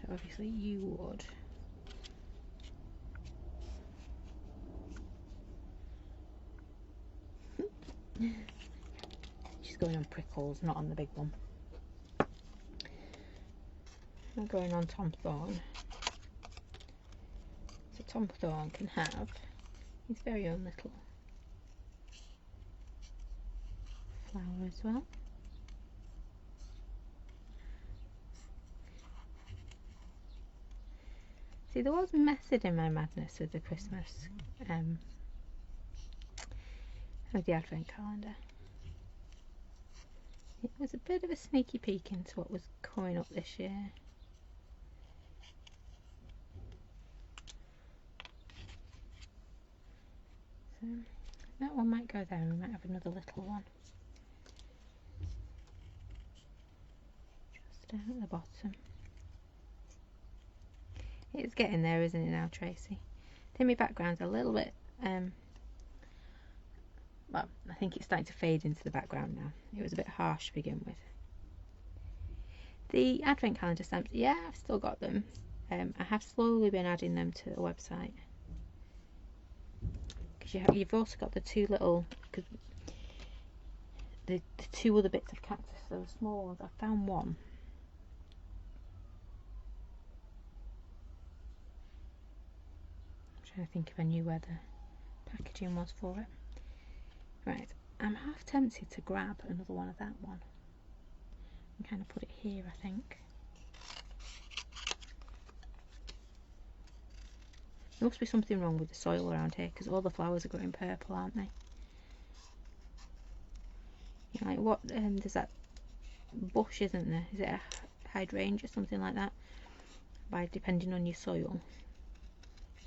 So obviously you would she's going on prickles, not on the big one. I'm going on Tom Thorn. So Tom Thorn can have his very own little flower as well. See, there was method in my madness with the Christmas of the Advent calendar. It was a bit of a sneaky peek into what was coming up this year. So that one might go there, we might have another little one just down at the bottom. It's getting there, isn't it now, Tracy? I think my background's a little bit well, I think it's starting to fade into the background now. It was a bit harsh to begin with. The Advent calendar stamps, yeah, I've still got them. I have slowly been adding them to the website. Because you've also got the two little, cause the two other bits of cactus, those small ones. I found one. I'm trying to think if I knew where the packaging was for it. Right, I'm half tempted to grab another one of that one and kind of put it here, I think. There must be something wrong with the soil around here because all the flowers are going purple, aren't they? Like what? There's that bush, isn't there? Is it a hydrangea, something like that? By depending on your soil,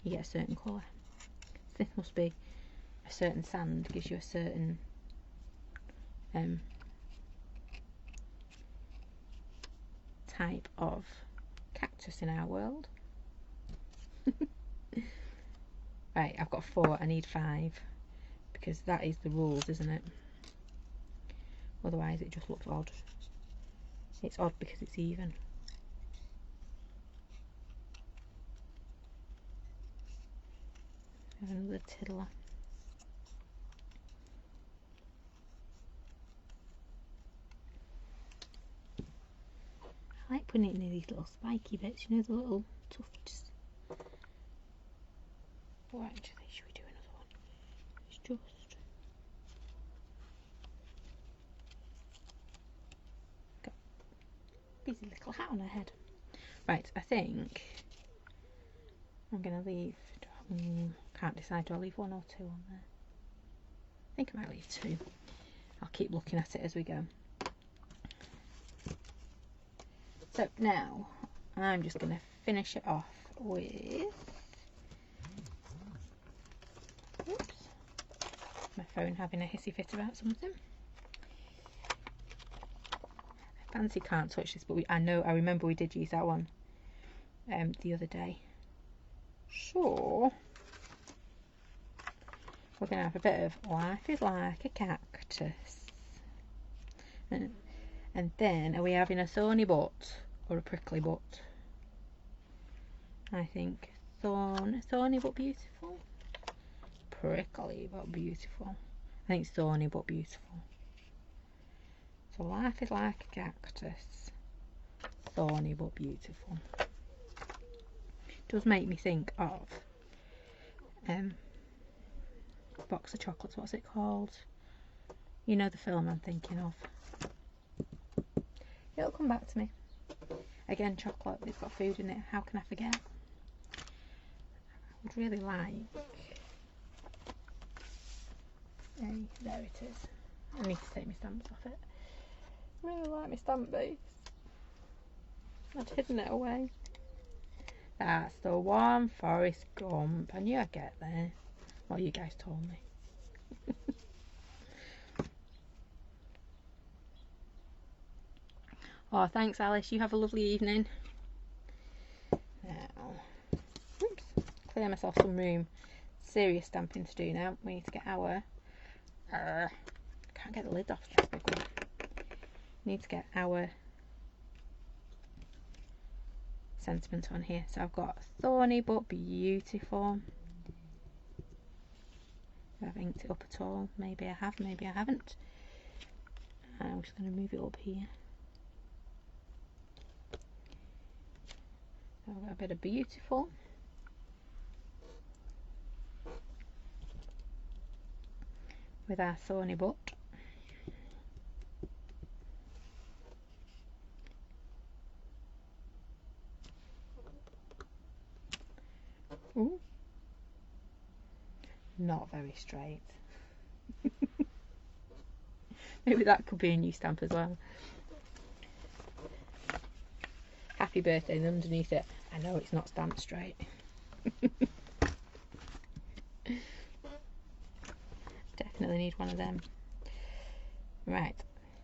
you get a certain colour. This must be a certain sand gives you a certain type of cactus in our world. Right, I've got 4, I need 5, because that is the rules, isn't it? Otherwise it just looks odd. It's odd because it's even. We have another tiddler. I like putting it in these little spiky bits, you know, the little tufts. Oh, actually, should we do another one? It's just got a busy little hat on her head. Right, I think I'm going to leave, can't decide, do I leave 1 or 2 on there? I think I might leave 2. I'll keep looking at it as we go. So now I'm just going to finish it off with, oops, my phone having a hissy fit about something. Fancy can't touch this, but I remember we did use that one the other day. So we're going to have a bit of Life is Like a Cactus. And then, are we having a thorny butt or a prickly butt? I think thorny but beautiful. Prickly but beautiful. I think thorny but beautiful. So Life is Like a Cactus. Thorny but beautiful. Does make me think of Box of Chocolates. What's it called? You know the film I'm thinking of. It'll come back to me. Again, chocolate, it's got food in it. How can I forget? I would really like... Hey, there it is. I need to take my stamps off it. I really like my stamp base. I'd hidden it away. That's the one, Forrest Gump. I knew I'd get there. Well, you guys told me. Oh, thanks, Alice. You have a lovely evening. Now, oops, clear myself some room. Serious stamping to do now. We need to get our... can't get the lid off this big one. Need to get our sentiment on here. So I've got thorny but beautiful. Have I inked it up at all? Maybe I have, maybe I haven't. I'm just going to move it up here. I've got a bit of beautiful. With our thorny butt. Ooh. Not very straight. Maybe that could be a new stamp as well. Happy birthday, and underneath it, I know it's not stamped straight. Definitely need one of them. Right,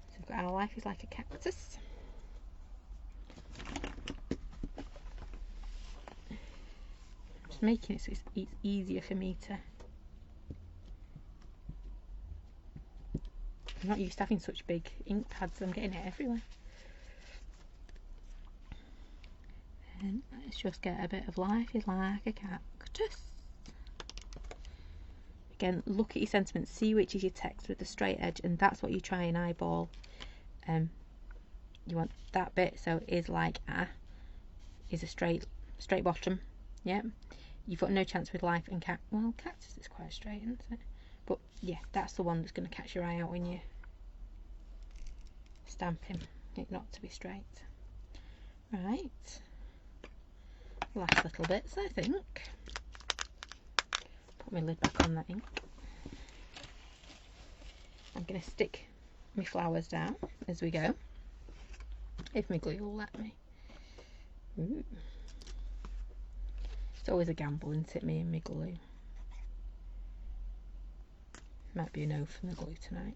so we've got our Life is Like a Cactus. Just making it so it's easier for me to... I'm not used to having such big ink pads, I'm getting it everywhere. And let's just get a bit of Life is Like a Cactus. Again, look at your sentiment, see which is your text with the straight edge, and that's what you try and eyeball. You want that bit, so is like is a straight bottom. Yeah, you've got no chance with Life and well, Cactus is quite straight, isn't it? But yeah, that's the one that's going to catch your eye out when you're stamping it not to be straight. Right. Last little bits, I think. Put my lid back on that ink. I'm going to stick my flowers down as we go, if my glue will let me. Ooh. It's always a gamble, isn't it, me and my glue? Might be a no from the glue tonight.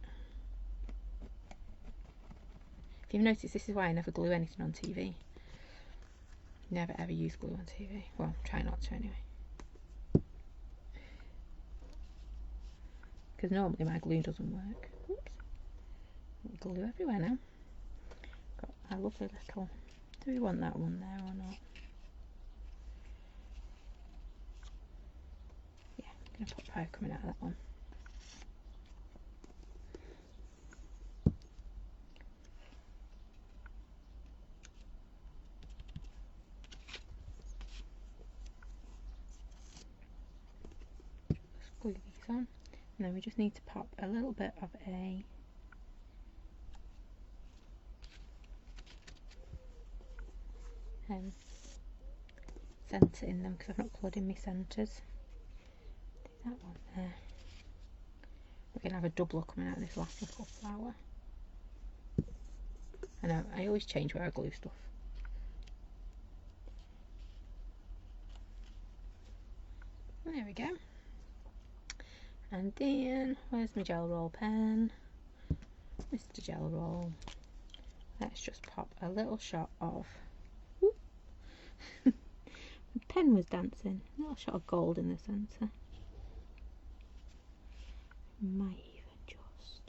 If you've noticed, this is why I never glue anything on TV. Never ever use glue on TV. Well, try not to anyway. Because normally my glue doesn't work. Oops. Glue everywhere now. Got a lovely little... Do we want that one there or not? Yeah, I'm going to put fire coming out of that one. Just glue these on. And then we just need to pop a little bit of a centre in them because I've not coloured in my centres. That one there. We're going to have a double coming out of this last little flower. I know, I always change where I glue stuff. There we go. And then, where's my gel roll pen? Mr. Gel Roll. Let's just pop a little shot of... the pen was dancing. A little shot of gold in the centre. Might even just...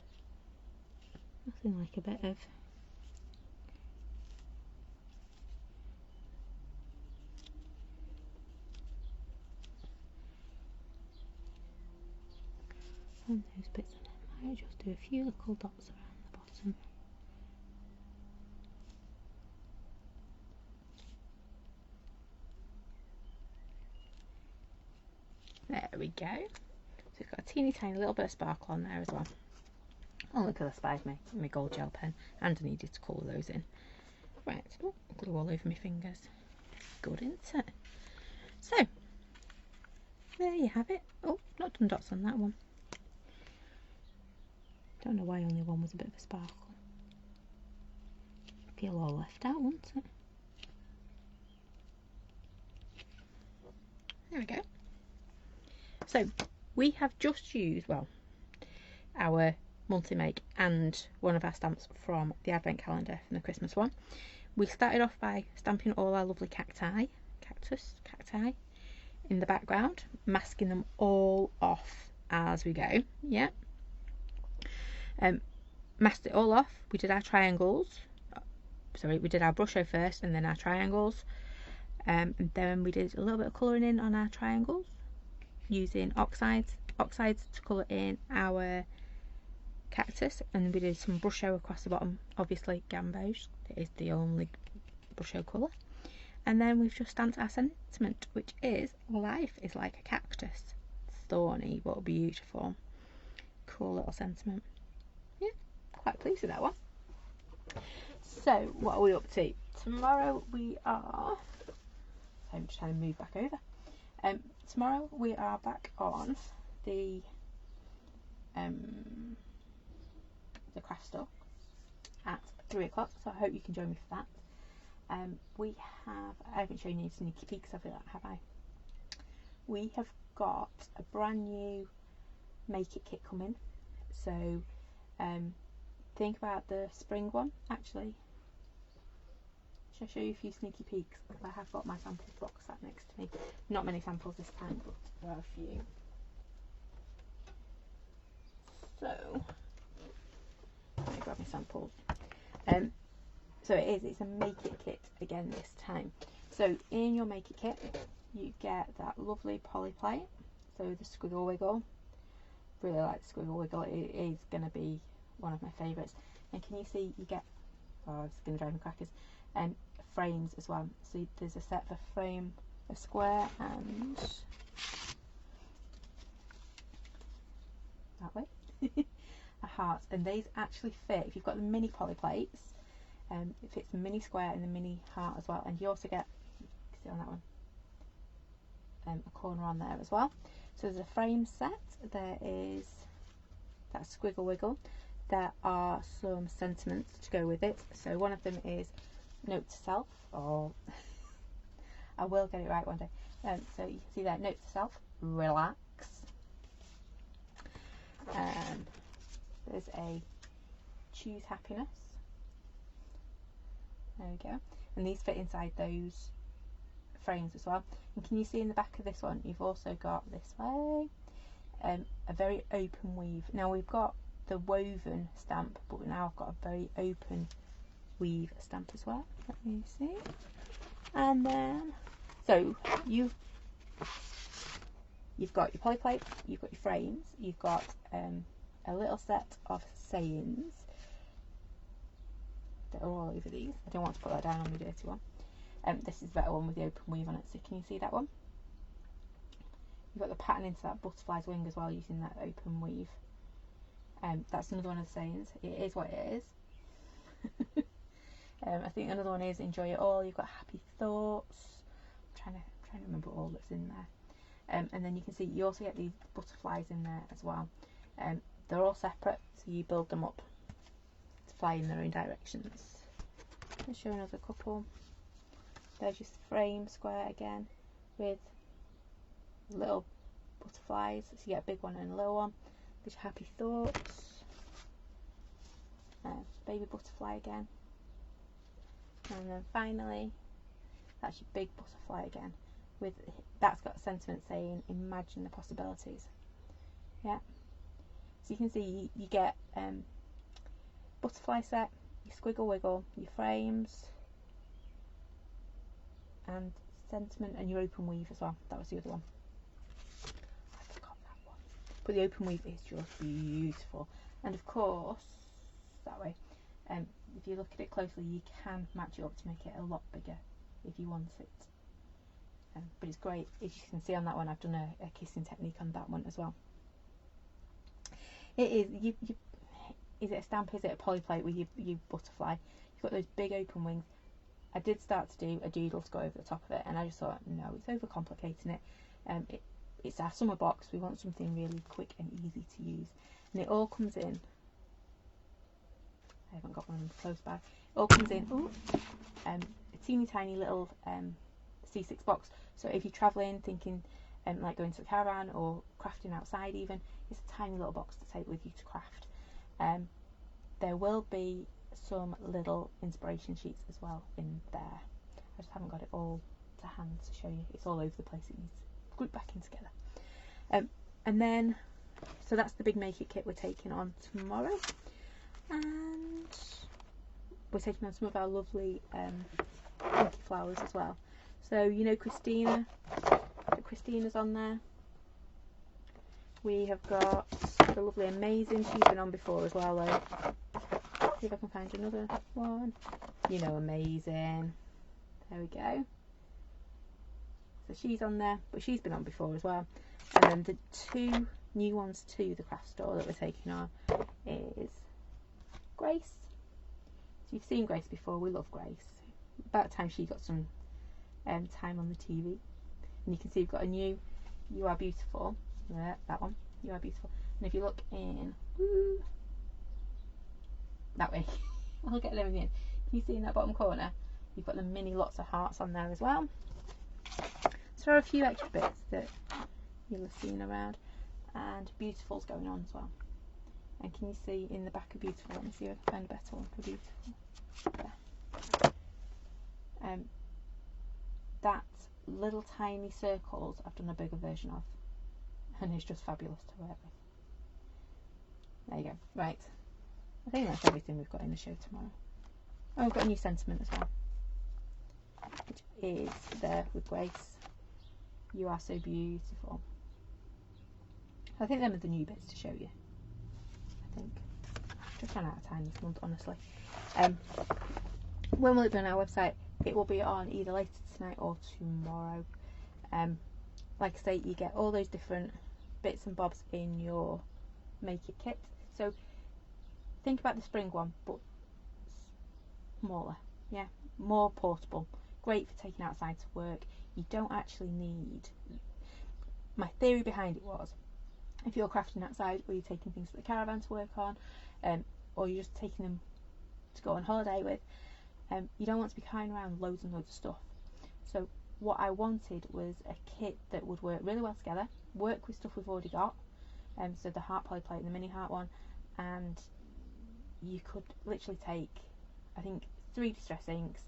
nothing like a bit of... on those bits, and I might just do a few little dots around the bottom. There we go. So we've got a teeny tiny little bit of sparkle on there as well. Only because I spied my gold gel pen and I needed to colour those in. Right, oh, glue all over my fingers. Good, isn't it? So, there you have it. Oh, not done dots on that one. Don't know why only one was a bit of a sparkle. Feel all left out, won't it? There we go. So we have just used, well, our monthly make and one of our stamps from the advent calendar from the Christmas one. We started off by stamping all our lovely cacti in the background, masking them all off as we go. Yeah. Masked it all off. We did our triangles. Sorry, we did our brusho first and then our triangles. And then we did a little bit of colouring in on our triangles using oxides to colour in our cactus, and we did some brusho across the bottom, obviously gamboge, it is the only brusho colour. And then we've just stamped our sentiment, which is life is like a cactus. It's thorny but beautiful. Cool little sentiment. Yeah, quite pleased with that one. So what are we up to? Tomorrow we are... I'm just trying to move back over. Tomorrow we are back on the craft store at 3 o'clock, so I hope you can join me for that. I haven't shown you any sneaky peeks of it, have I? We have got a brand new make it kit coming, so think about the spring one. Actually, shall I show you a few sneaky peeks? I have got my samples box sat next to me. Not many samples this time, but there are a few. So, let me grab my samples. So it's a make it kit again this time. So in your make it kit, you get that lovely poly plate. So the squiggle wiggle. Really like the squiggle wiggle. It is going to be one of my favourites. And can you see you get? Oh, it's going to drive me crackers. Frames as well. So there's a set of a frame, a square, and that way a heart. And these actually fit. If you've got the mini poly plates, it fits the mini square and the mini heart as well. And you also get, you can see on that one, a corner on there as well. So there's a frame set. There is that squiggle wiggle. there are some sentiments to go with it. So one of them is note to self, or I will get it right one day. So you can see there, note to self, relax. There's a choose happiness. There we go. And these fit inside those frames as well. And can you see in the back of this one, you've also got this way a very open weave. Now we've got the woven stamp, but now I've got a very open weave stamp as well. Let me see. And then, so you've got your polyplate, you've got your frames, you've got a little set of sayings that are all over these. I don't want to put that down on my dirty one. This is the better one with the open weave on it, so can you see that one? You've got the pattern into that butterfly's wing as well, using that open weave. That's another one of the sayings. It is what it is. I think another one is enjoy it all. You've got happy thoughts. I'm trying to remember all that's in there. And then you can see you also get these butterflies in there as well. They're all separate, so you build them up to fly in their own directions. Let's show another couple. There's just frame square again with little butterflies, so you get a big one and a little one. There's happy thoughts, baby butterfly again, and then finally that's your big butterfly again, with that's got a sentiment saying imagine the possibilities. Yeah, so you can see you get butterfly set, your squiggle wiggle, your frames, and sentiment, and your open weave as well. That was the other one. I forgot that one. But the open weave is just beautiful. And of course, that way, if you look at it closely, you can match it up to make it a lot bigger if you want it. But it's great. As you can see on that one, I've done a kissing technique on that one as well. It is, is it a stamp, is it a polyplate with your butterfly? You've got those big open wings. I did start to do a doodle to go over the top of it, and I just thought, no, it's overcomplicating it. It's our summer box. We want something really quick and easy to use, and it all comes in. I haven't got one close by. It all comes in a teeny tiny little C6 box. So if you're travelling, thinking like going to the caravan or crafting outside, even, it's a tiny little box to take with you to craft. There will be some little inspiration sheets as well in there. I just haven't got it all to hand to show you. It's all over the place. It needs grouped back in together. And then, so that's the big Make It kit we're taking on tomorrow, and we're taking on some of our lovely pinky flowers as well. So you know Christina, Christina's on there. We have got the lovely Amazing. She's been on before as well though. See if I can find another one. You know Amazing. There we go. So she's on there, but she's been on before as well. And then the two new ones to the craft store that we're taking on is Grace. So you've seen Grace before. We love Grace. About time she got some time on the TV. And you can see we've got a new You Are Beautiful. Yeah, that one. You Are Beautiful. And if you look in that way, I'll get there in the end. Can you see in that bottom corner? You've got the mini lots of hearts on there as well. So there are a few extra bits that you'll have seen around, and Beautiful's going on as well. And can you see in the back of Beautiful? Let me see if I can find a better one for Beautiful. There. That little tiny circles I've done a bigger version of, and it's just fabulous to wear with. There you go. Right, I think that's everything we've got in the show tomorrow. Oh, we've got a new sentiment as well, which is there with Grace. You are so beautiful. I think them are the new bits to show you. I think. Just ran out of time this month, honestly. When will it be on our website? It will be on either later tonight or tomorrow. Like I say, you get all those different bits and bobs in your Make It kit. So think about the spring one, but smaller. Yeah, more portable. Great for taking outside to work. You don't actually need. My theory behind it was, if you're crafting outside or you're taking things to the caravan to work on, or you're just taking them to go on holiday with, you don't want to be carrying around loads and loads of stuff. So what I wanted was a kit that would work really well together, work with stuff we've already got, so the heart poly plate and the mini heart one, and you could literally take, I think, 3 distress inks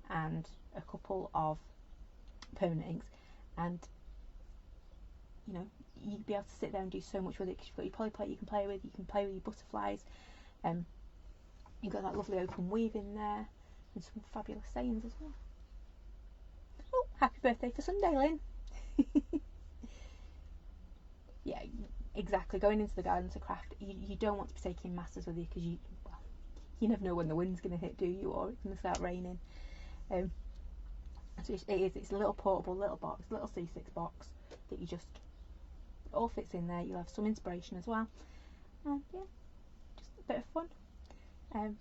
and a couple of permanent inks, and you know, you'd be able to sit there and do so much with it, because you've got your poly plate you can play with your butterflies, you've got that lovely open weave in there, and some fabulous sayings as well. Oh, happy birthday for Sunday, Lynn. Yeah, exactly, going into the garden to craft, you don't want to be taking masses with you, because you never know when the wind's going to hit, do you, or it's going to start raining. So it's a little portable little box, little C6 box that you just, it all fits in there. You'll have some inspiration as well, and yeah, just a bit of fun. And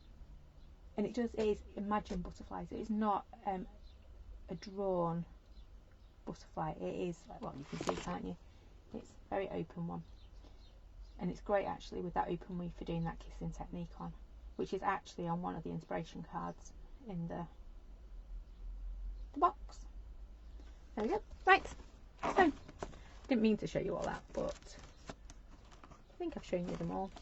it is Imagine butterflies. It is not a drawn butterfly. It is, well, you can see, can't you? It's a very open one, and it's great actually with that open weave for doing that kissing technique on, which is actually on one of the inspiration cards in the box. There we go. Right, so didn't mean to show you all that, but I think I've shown you them all.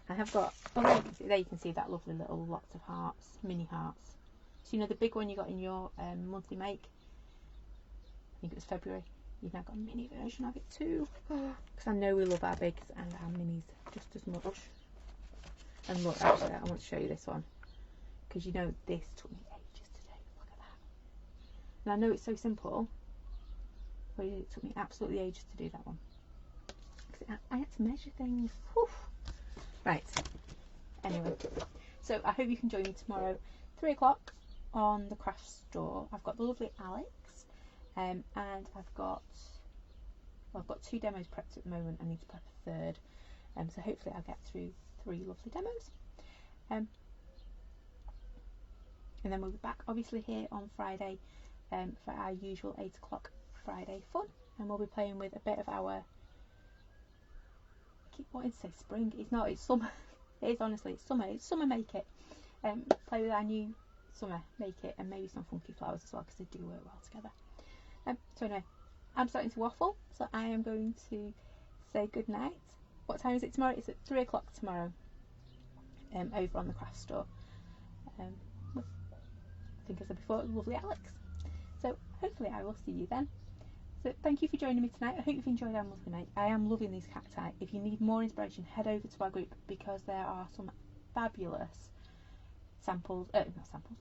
I have got, oh, there you can see that lovely little lots of hearts, mini hearts. So you know the big one you got in your monthly make, I think it was February, you've now got a mini version of it too, because I know we love our bigs and our minis just as much. And look, actually I want to show you this one, because you know this took me ages to do. Look at that. And I know it's so simple, but it took me absolutely ages to do that one, because I had to measure things. Whew. Right, anyway, so I hope you can join me tomorrow, 3 o'clock on the craft store. I've got the lovely Alex, and I've got 2 demos prepped at the moment. I need to prep a third, so hopefully I'll get through 3 lovely demos, and then we'll be back obviously here on Friday for our usual 8 o'clock Friday fun, and we'll be playing with a bit of our, I keep wanting to say spring, it's not, it's summer. It is, honestly, it's summer. It's summer make it. Play with our new summer make it, and maybe some funky flowers as well, because they do work well together. So anyway, I'm starting to waffle, so I am going to say good night. What time is it tomorrow? It's at 3 o'clock tomorrow, over on the craft store. With, I think I said before, lovely Alex. So hopefully I will see you then. So thank you for joining me tonight. I hope you've enjoyed our monthly make. I am loving these cacti. If you need more inspiration, head over to our group, because there are some fabulous samples, not samples,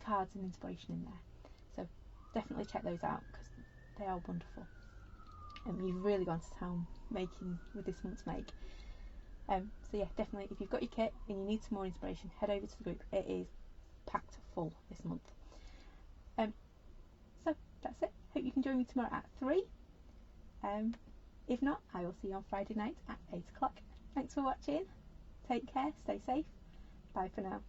cards and inspiration in there. So definitely check those out, because they are wonderful. You've really gone to town making with this month's make. So yeah, definitely, if you've got your kit and you need some more inspiration, head over to the group. It is packed full this month. So that's it. Hope you can join me tomorrow at 3. If not, I will see you on Friday night at 8 o'clock. Thanks for watching. Take care, stay safe. Bye for now.